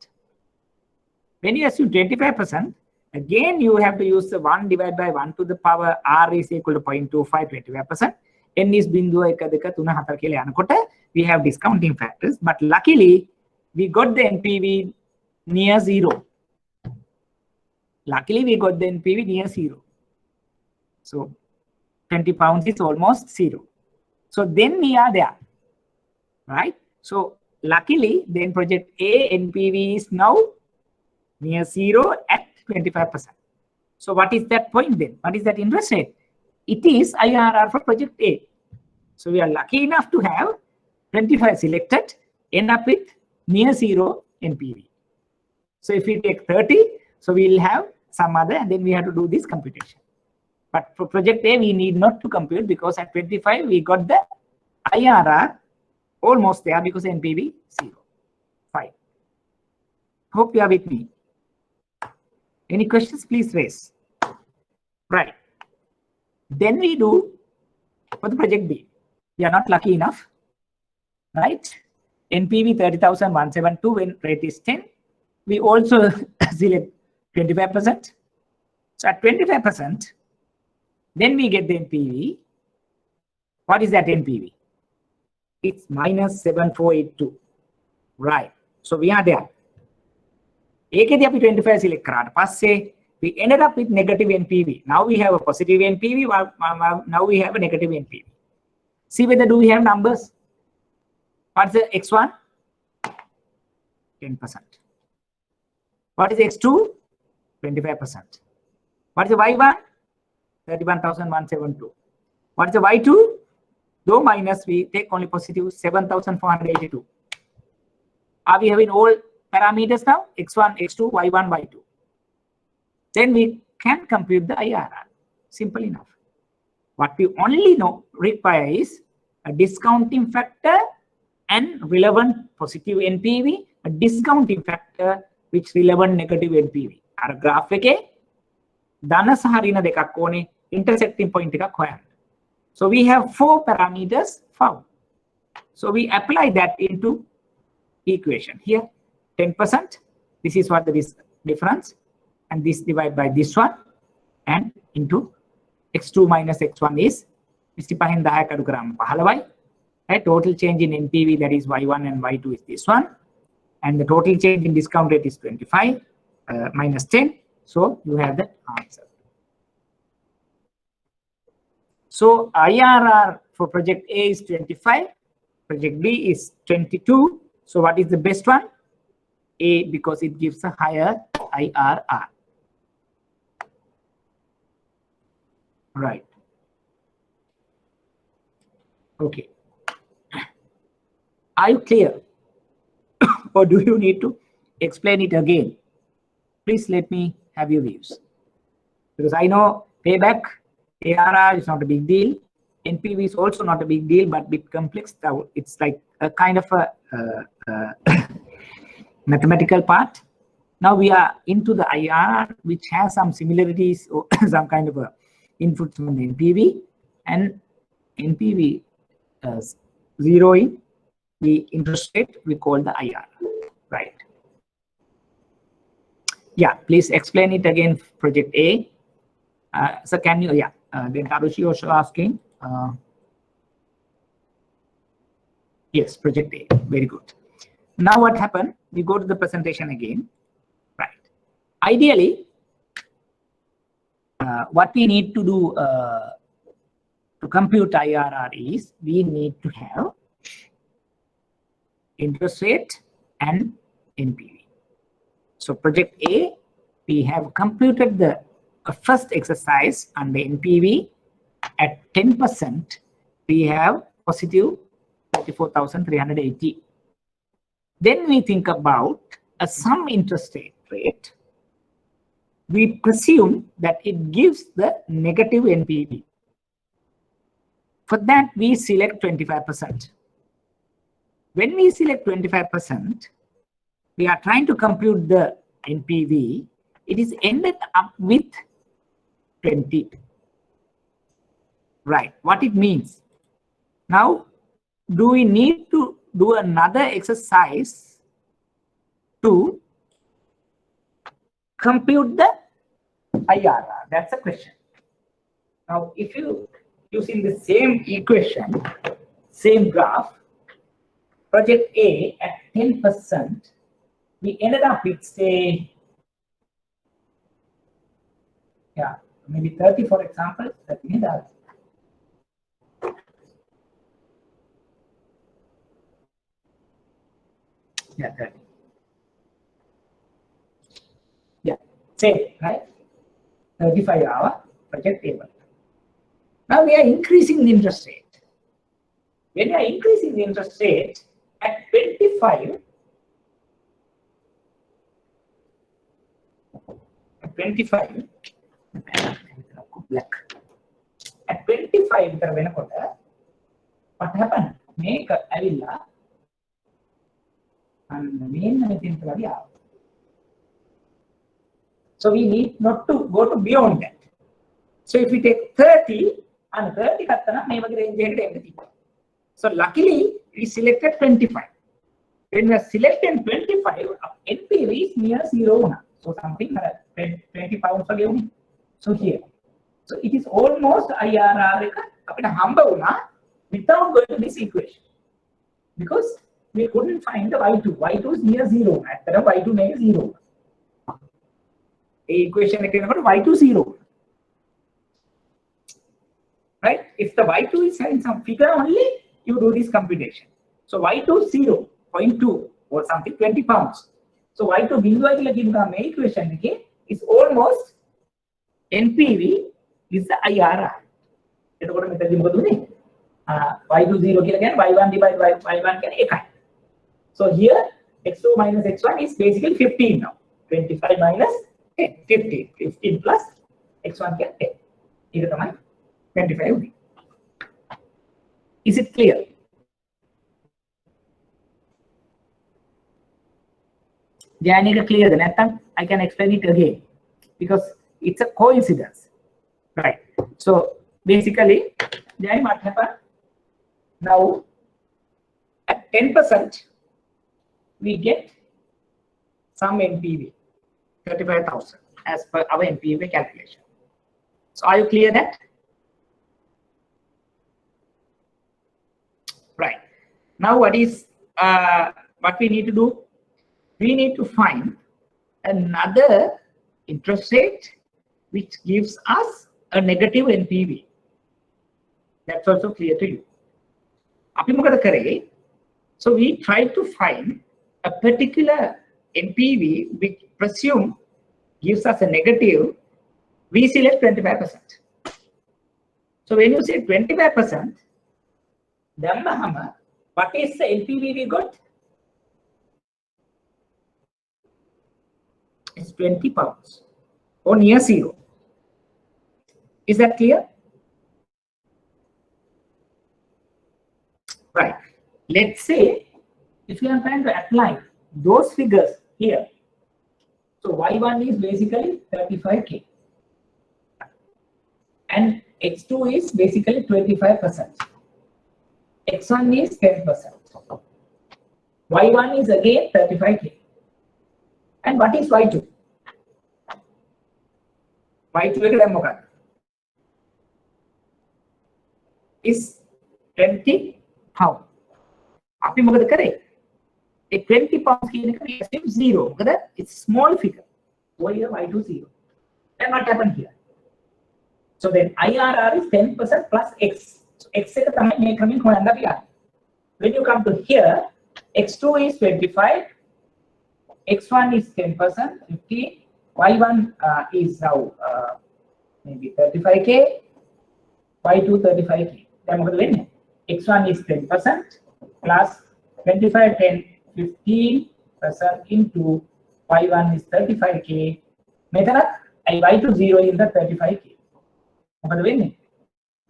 When you assume 25%, again you have to use the 1 divided by 1 to the power R is equal to 0.25, 25%. N is bindu 1, 2, 3, 4 කියලා යනකොට we have discounting factors, but luckily we got the NPV near 0. Luckily we got the NPV near 0. So 20 pounds is almost 0. So then we are there, right? So luckily then project A NPV is now near 0 at 25%. So what is that point then? What is that interest rate? It is IRR for project A. So we are lucky enough to have 25 selected, end up with near 0 NPV. So if we take 30, So we'll have some other, and then we have to do this computation. But for project A, we need not to compute because at 25, we got the IRR almost there because NPV 0. Fine. Hope you are with me. Any questions, please raise. Right. Then we do for the project B. We are not lucky enough, right? NPV 30,172 when rate is 10. We also select 25%. So at 25%, then we get the NPV. What is that NPV? It's minus 7482. Right. So we are there. ඒකෙදී අපි 25 select කරාට පස්සේ we ended up with negative NPV. Now we have a positive NPV. Now we have a negative NPV. See whether do we have numbers. What's the X1? 10%. What is X2? 25%. What is the Y1? 31,172. What is the Y2? Though minus, we take only positive 7,482. Are we having all parameters now? X1, X2, Y1, Y2. Then we can compute the IRR. Simple enough. What we only require is a discounting factor and relevant positive NPV, a discounting factor which relevant negative NPV. Our graph එකේ ධන සහ ඍණ දෙකක් ඕනේ intersecting point එකක් හොයන්න. So we have 4 parameters found. So we apply that into equation here. 10%. This is what the difference, and this divided by this one, and into X2 minus X1 is 25 10 කඩු කරාම 15යි. Right? Total change in NPV, that is Y1 and Y2, is this one, and the total change in discount rate is 25 minus 10. So you have the answer. So IRR for project A is 25, project B is 22. So what is the best one? A, because it gives a higher IRR. Right. Okay. Are you clear? Or do you need to explain it again? Please let me have your views. Because I know payback, ARR is not a big deal. NPV is also not a big deal, but a bit complex. It's like a kind of a mathematical part. Now we are into the IRR, which has some similarities or some kind of a input from the NPV, and NPV zeroing the interest rate, we call the IRR, right? Yeah, please explain it again, project A. So can you, yeah, then Karushi also asking. Yes, project A, very good. Now what happened? We go to the presentation again, right? Ideally, what we need to do to compute IRR is we need to have interest rate and NPV. So project A, we have computed the first exercise on the NPV at 10%. We have positive 34,380. Then we think about some interest rate. We presume that it gives the negative NPV. For that, we select 25%. When we select 25%, we are trying to compute the NPV. It is ended up with 20. Right, what it means. Now, do we need to do another exercise to compute the IRR? That's the question. Now, if you using the same equation, same graph, project A at 10%, we ended up with, say, yeah, maybe 30, for example. Let me that. Yeah, 30. Yeah, same, right? 35 hour project A1. Now we are increasing the interest rate. When we are increasing the interest rate at 25, 25 black at 25 what happened? Make avilla and main so we need not to go to beyond that. So if we take 30 and 30 range. So luckily we selected 25. When we are selecting 25, NPV is near 0. So something 20 pounds again. So here. So it is almost IRR without going to this equation. Because we couldn't find the Y2. Y2 is near 0. At the Y2 makes 0. The equation again about Y2 0. Right? If the Y2 is having some figure only, you do this computation. So Y2 0.2 or something 20 pounds. So Y2 bindu equation is almost NPV is the IRR. Y2 0 again, Y1 divided by Y1 can ekai. So here x2 minus x1 is basically 15 now. 25 minus 10, 15. 15 plus x1 can 10. This is 25. Is it clear? Janika clear the Nathan? I can explain it again because it's a coincidence. Right. So basically, then what happened? Now at 10% we get some NPV 35,000 as per our NPV calculation. So are you clear that? Right. Now what is what we need to do? We need to find another interest rate which gives us a negative NPV. That's also clear to you. So we try to find a particular NPV which presume gives us a negative. We select 25%. So when you say 25%, what is the NPV we got? It's 20 pounds or near 0. Is that clear? Right. Let's say if you are trying to apply those figures here. So Y1 is basically 35k and X2 is basically 25%. X1 is 10%. Y1 is again 35k. And what is Y2? Y2 is 20 pounds. Api mogada kare? A 20 pounds we assume 0. It's small figure. So here Y2 0. And what happened here? So then IRR is 10% plus X. So X is coming. When you come to here, X2 is 25. X1 is 10%, 50. Y1 is now maybe 35k. Y2 35k. Then X1 is 10% plus 25, 10, 15% into Y1 is 35k. Y2 0 is the 35k.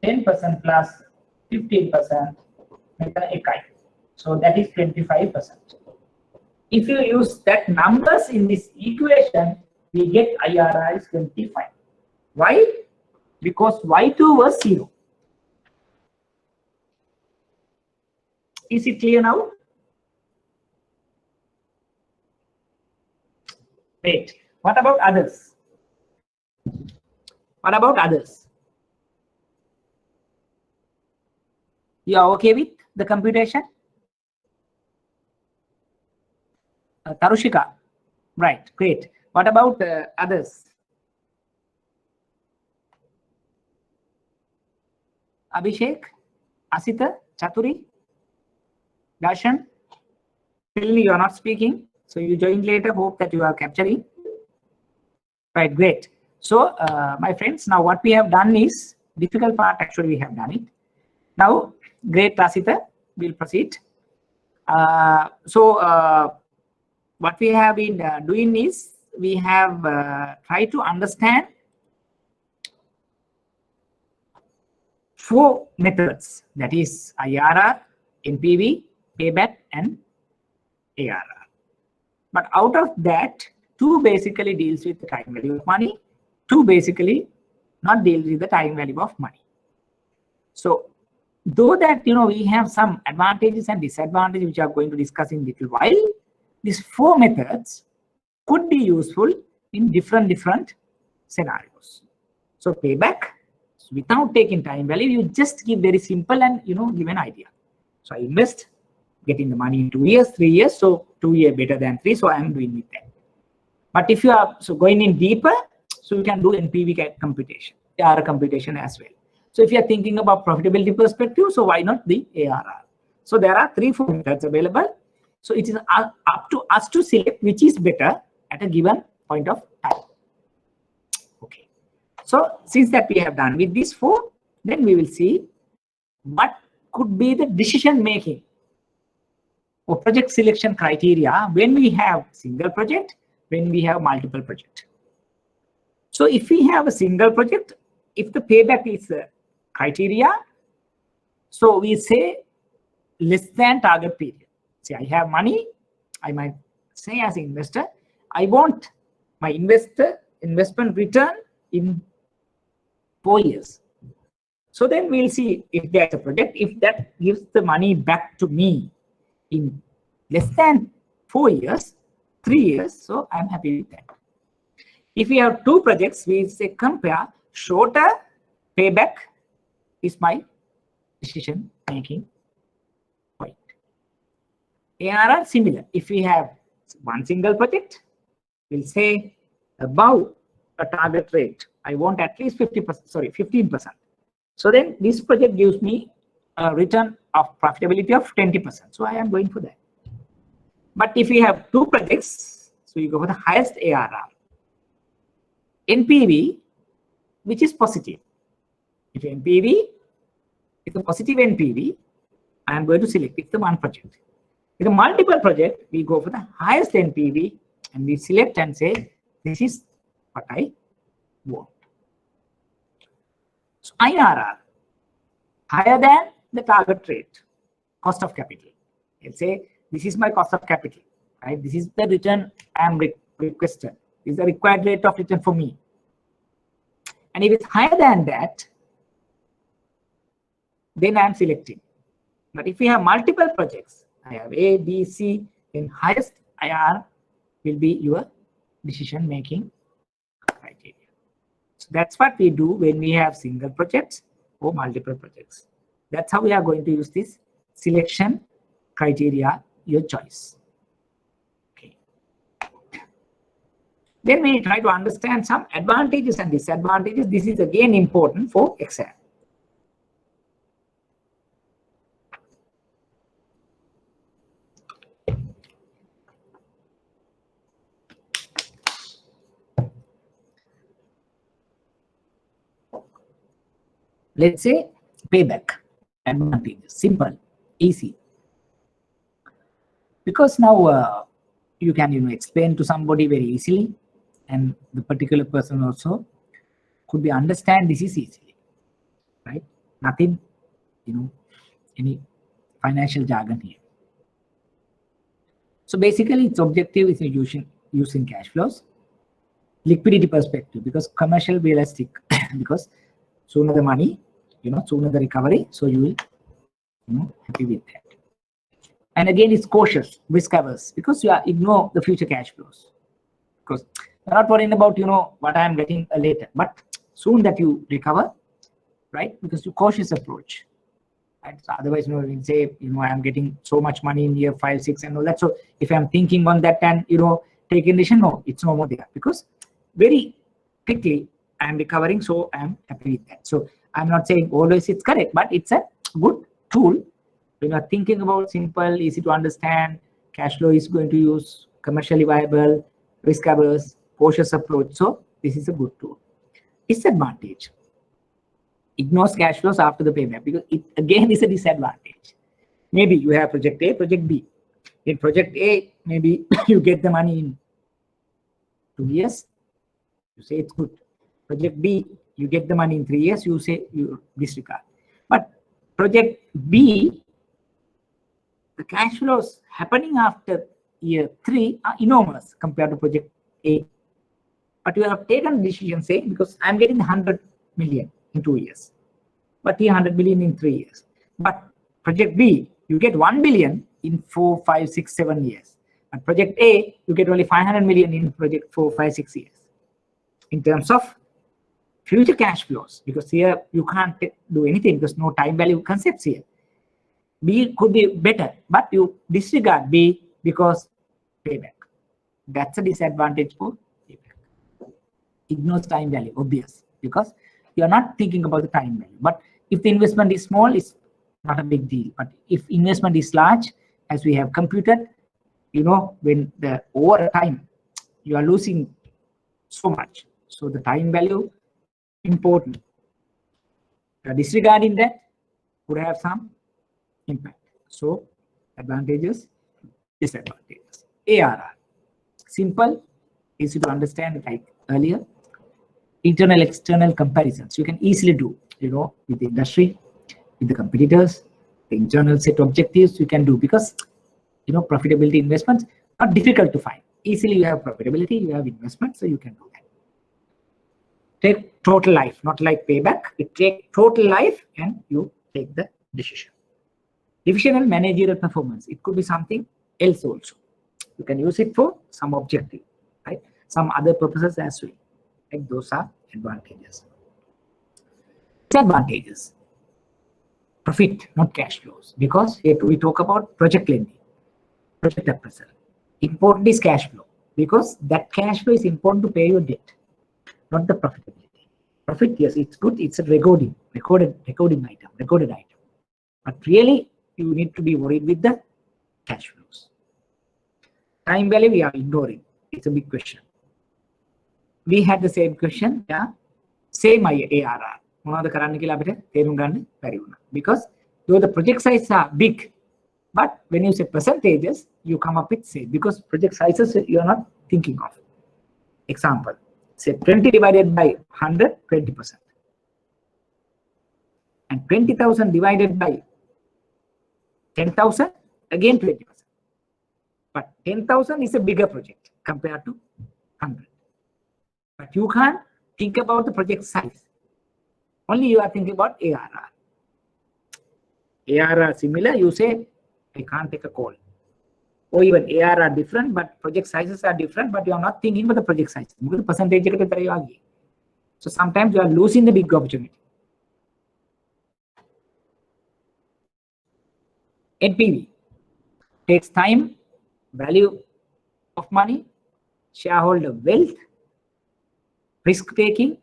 10% plus 15%. So that is 25%. If you use that numbers in this equation, we get IRR is 25. Why? Because Y2 was 0. Is it clear now? Wait. What about others? What about others? You are okay with the computation? Tarushika, right, great. What about others? Abhishek, Asita, Chaturi, Darshan, Pilni, you are not speaking, so you join later. Hope that you are capturing. Right, great. So, my friends, now what we have done is difficult part. Actually, we have done it. Now, great, Asita. We'll proceed. What we have been doing is we have tried to understand 4 methods, that is IRR, NPV, payback, and ARR. But out of that, 2 basically deals with the time value of money, 2 basically not deals with the time value of money. So though that we have some advantages and disadvantages which we are going to discuss in a little while, these 4 methods could be useful in different scenarios. So payback, without taking time value, you just give very simple and give an idea. So I invest, getting the money in 2 years, 3 years, so 2 years better than 3, so I am doing with that. But if you are going in deeper, so you can do NPV computation, ARR computation as well. So if you are thinking about profitability perspective, so why not the ARR? So there are 3-4 methods available. So it is up to us to select which is better at a given point of time. Okay. So since that we have done with these 4, then we will see what could be the decision making or project selection criteria when we have single project, when we have multiple project. So if we have a single project, if the payback is a criteria, so we say less than target period. Say I have money, I might say as an investor, I want my investment return in 4 years. So then we'll see if there's a project, if that gives the money back to me in less than 4 years, 3 years, so I'm happy with that. If we have 2 projects, we say compare shorter payback is my decision making point. ARR similar. If we have 1 single project, we'll say above a target rate, I want at least 15%. So then this project gives me a return of profitability of 20%. So I am going for that. But if we have 2 projects, so you go for the highest ARR. NPV, which is positive. If NPV is a positive NPV, I am going to select it the 1 project. With a multiple project, we go for the highest NPV and we select and say, this is what I want. So IRR, higher than the target rate, cost of capital. Let's say, this is my cost of capital, right? This is the return I am requested. This is the required rate of return for me. And if it's higher than that, then I am selecting. But if we have multiple projects, I have A, B, C, then highest IRR will be your decision making criteria. So that's what we do when we have single projects or multiple projects. That's how we are going to use this selection criteria, your choice. Okay. Then we try to understand some advantages and disadvantages. This is again important for exam. Let's say payback advantages, simple, easy. Because now you can explain to somebody very easily, and the particular person also could be understand this is easily, right? Nothing, any financial jargon here. So basically, its objective is using cash flows, liquidity perspective, because commercial realistic, because sooner the money, sooner the recovery, so you will, happy with that. And again, it's cautious, risk averse, because you ignore the future cash flows. Because you're not worrying about, what I am getting later, but soon that you recover, right? Because you cautious approach. Right? So otherwise, we say, I am getting so much money in year 5, 6, and all that. So if I'm thinking on that and, taking decision, no, it's no more there, because very quickly I am recovering, so I am happy with that. So I'm not saying always it's correct, but it's a good tool. When you are thinking about simple, easy to understand, cash flow is going to use, commercially viable, risk averse, cautious approach. So this is a good tool. Disadvantage: ignores cash flows after the payback, because it again is a disadvantage. Maybe you have project A, project B. In project A, maybe you get the money in 2 years, you say it's good. Project B, you get the money in 3 years, you say you disregard. But project B, the cash flows happening after year 3 are enormous compared to project A. But you have taken a decision saying, because I'm getting 100 million in 2 years, but 100 million in 3 years. But project B, you get 1 billion in 4, 5, 6, 7 years. And project A, you get only 500 million in project 4, 5, 6 years. In terms of future cash flows, because here you can't do anything because no time value concepts here. B could be better, but you disregard B because payback. That's a disadvantage for payback. Ignores time value, obvious, because you are not thinking about the time value. But if the investment is small, it's not a big deal. But if investment is large, as we have computed, you know, when the over time you are losing so much. So the time value important. Disregarding that would have some impact. So advantages, disadvantages. ARR, simple, easy to understand, like earlier. Internal external comparisons you can easily do, you know, with the industry, with the competitors, the internal set objectives you can do, because you know profitability investments are difficult to find. Easily you have profitability, you have investment, so you can do that. Take total life, not like payback. It take total life and you take the decision. Divisional managerial performance, it could be something else also. You can use it for some objective, right? Some other purposes as well. Like those are advantages. Disadvantages, profit, not cash flows, because here we talk about project lending, project appraisal. Important is cash flow, because that cash flow is important to pay your debt, not the profitability. Profit, yes, it's good. It's a recorded item. But really, you need to be worried with the cash flows. Time value, we are ignoring. It's a big question. We had the same question, yeah, same ARR. Because though the project sizes are big, but when you say percentages, you come up with same, because project sizes you are not thinking of. Example, say 20 divided by 100, 20%. And 20,000 divided by 10,000, again 20%. But 10,000 is a bigger project compared to 100. But you can't think about the project size. Only you are thinking about ARR. ARR similar, you say, I can't take a call. Or even ARR different, but project sizes are different, but you are not thinking about the project size. Percentage. So sometimes you are losing the big opportunity. NPV takes time, value of money, shareholder wealth, risk taking,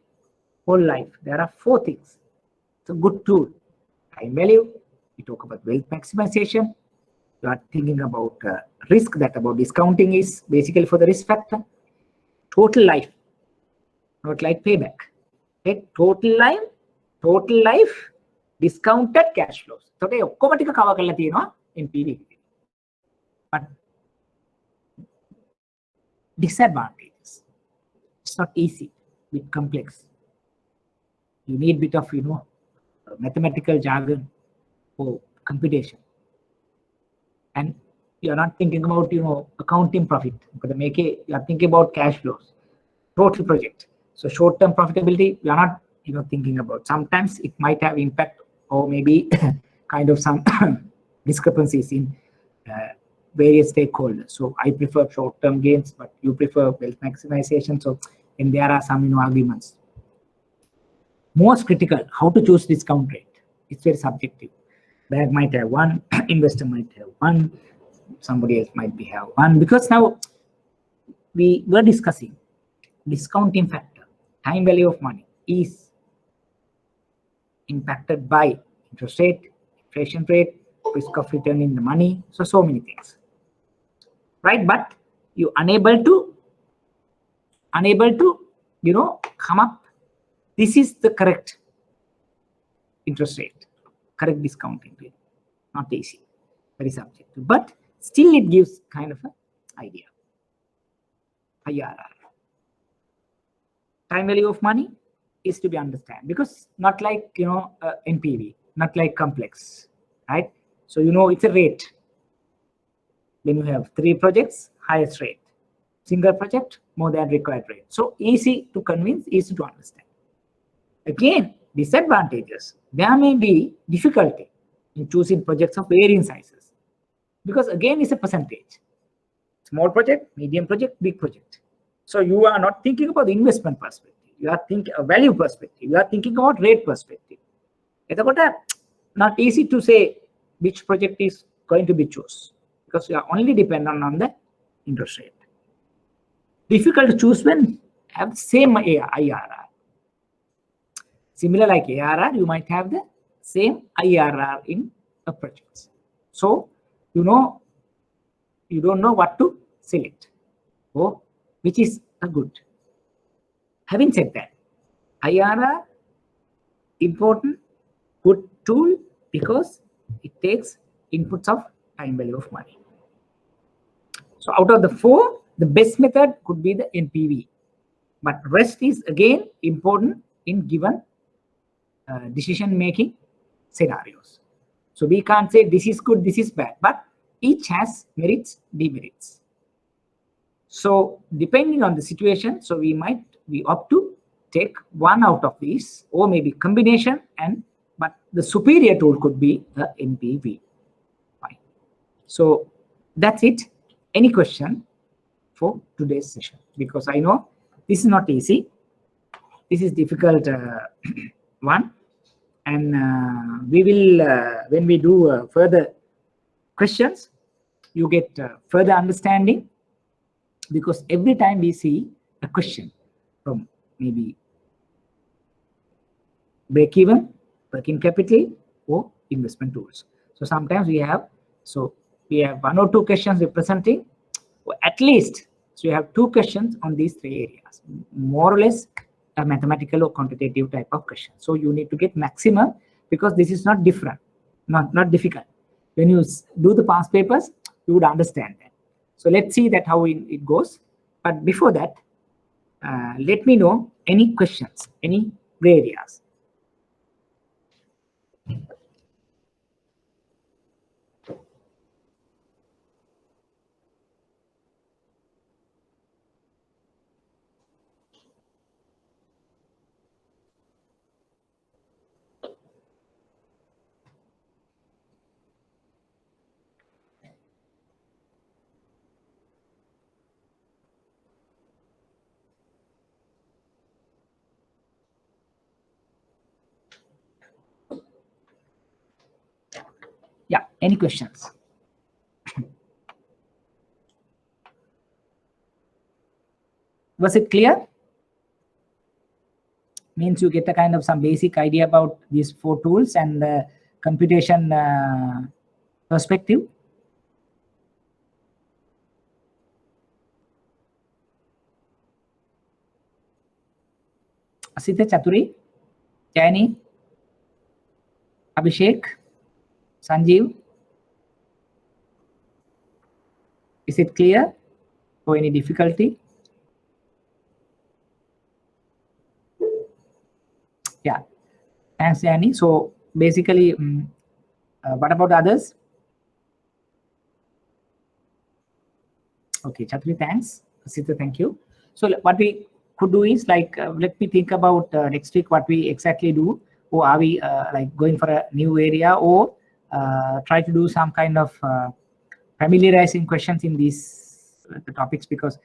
whole life. There are 4 things. It's a good tool. Time value, we talk about wealth maximization. You are thinking about risk, that about discounting is basically for the risk factor. Total life, not like payback. Okay? Total life, discounted cash flows. So they automatically cover NPV. But disadvantages, it's not easy, bit complex. You need a bit of, you know, mathematical jargon for computation. And you are not thinking about, you know, accounting profit, but you are thinking about cash flows, total project. So short-term profitability, you are not, you know, thinking about. Sometimes it might have impact, or maybe kind of some discrepancies in various stakeholders. So I prefer short-term gains, but you prefer wealth maximization. So and there are some, you know, arguments. Most critical, how to choose discount rate. It's very subjective. Bank might have one, investor might have one, somebody else might have one. Because now we were discussing discounting factor, time value of money is impacted by interest rate, inflation rate, risk of return in the money. So many things, right? But you unable to, you know, come up. This is the correct interest rate, correct discounting rate. Not easy, very subjective, but still it gives kind of an idea. IRR. time value of money is to be understood, because not like NPV, not like complex, right? So it's a rate. When you have 3 projects, highest rate. Single project, more than required rate. So easy to convince, easy to understand. Again, disadvantages. There may be difficulty in choosing projects of varying sizes, because again, it's a percentage. Small project, medium project, big project. So you are not thinking about the investment perspective. You are thinking a value perspective. You are thinking about rate perspective. It's not easy to say which project is going to be chosen, because you are only dependent on the interest rate. Difficult to choose when have the same IRR. Similar like ARR, you might have the same IRR in a project. So you don't know what to select, or which is a good. Having said that, IRR important, good tool, because it takes inputs of time value of money. So out of the 4, the best method could be the NPV, but rest is again important in given decision making scenarios. So we can't say this is good, this is bad, but each has merits, demerits. So depending on the situation, so we opt to take one out of these, or maybe combination, but the superior tool could be the NPV. Fine. So that's it. Any question for today's session? Because I know this is not easy. This is difficult one, and we will when we do further questions, you get further understanding, because every time we see a question from maybe break even, working capital, or investment tools. So sometimes we have 1 or 2 questions representing, or at least, so you have 2 questions on these 3 areas, more or less a mathematical or quantitative type of question. So you need to get maximum, because this is not different, not difficult. When you do the past papers, you would understand that. So let's see that how it goes. But before that, let me know any questions, any gray areas. Yeah, any questions? Was it clear? Means you get a kind of some basic idea about these 4 tools and the computation perspective. Asita, Chaturi, Jayani, Abhishek, Sanjeev. Is it clear, or any difficulty? Yeah, thanks, Jayani. So basically, what about others? Okay, Chatri, thanks. Asita, thank you. So what we could do is like, let me think about next week what we exactly do, or are we like going for a new area, or try to do some kind of familiarizing questions in these topics, because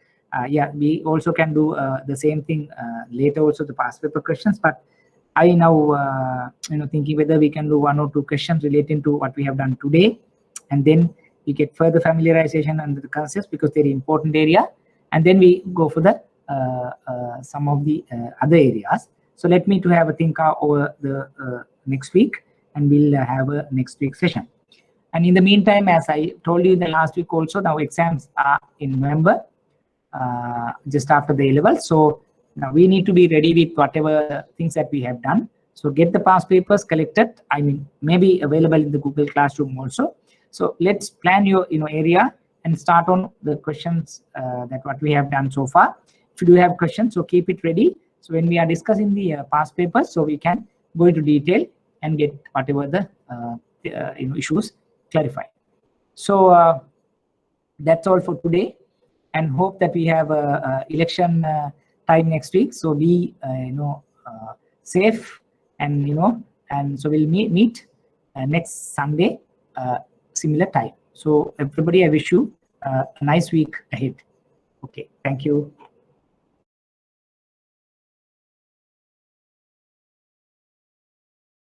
yeah, we also can do the same thing later also, the past paper questions, but I now thinking whether we can do 1 or 2 questions relating to what we have done today, and then we get further familiarization under the concepts, because they're important area, and then we go for the some of the other areas. So let me to have a think over the next week, and we'll have a next week session. And in the meantime, as I told you in the last week also, now exams are in November, just after the A-level. So now we need to be ready with whatever things that we have done. So get the past papers collected. I mean, maybe available in the Google Classroom also. So let's plan your area and start on the questions that what we have done so far. If you do have questions, so keep it ready. So when we are discussing the past papers, so we can go into detail and get whatever the issues clarified. So that's all for today, and hope that we have election time next week. So be safe, and and so we'll meet next Sunday, similar time. So everybody, I wish you a nice week ahead. Okay, thank you.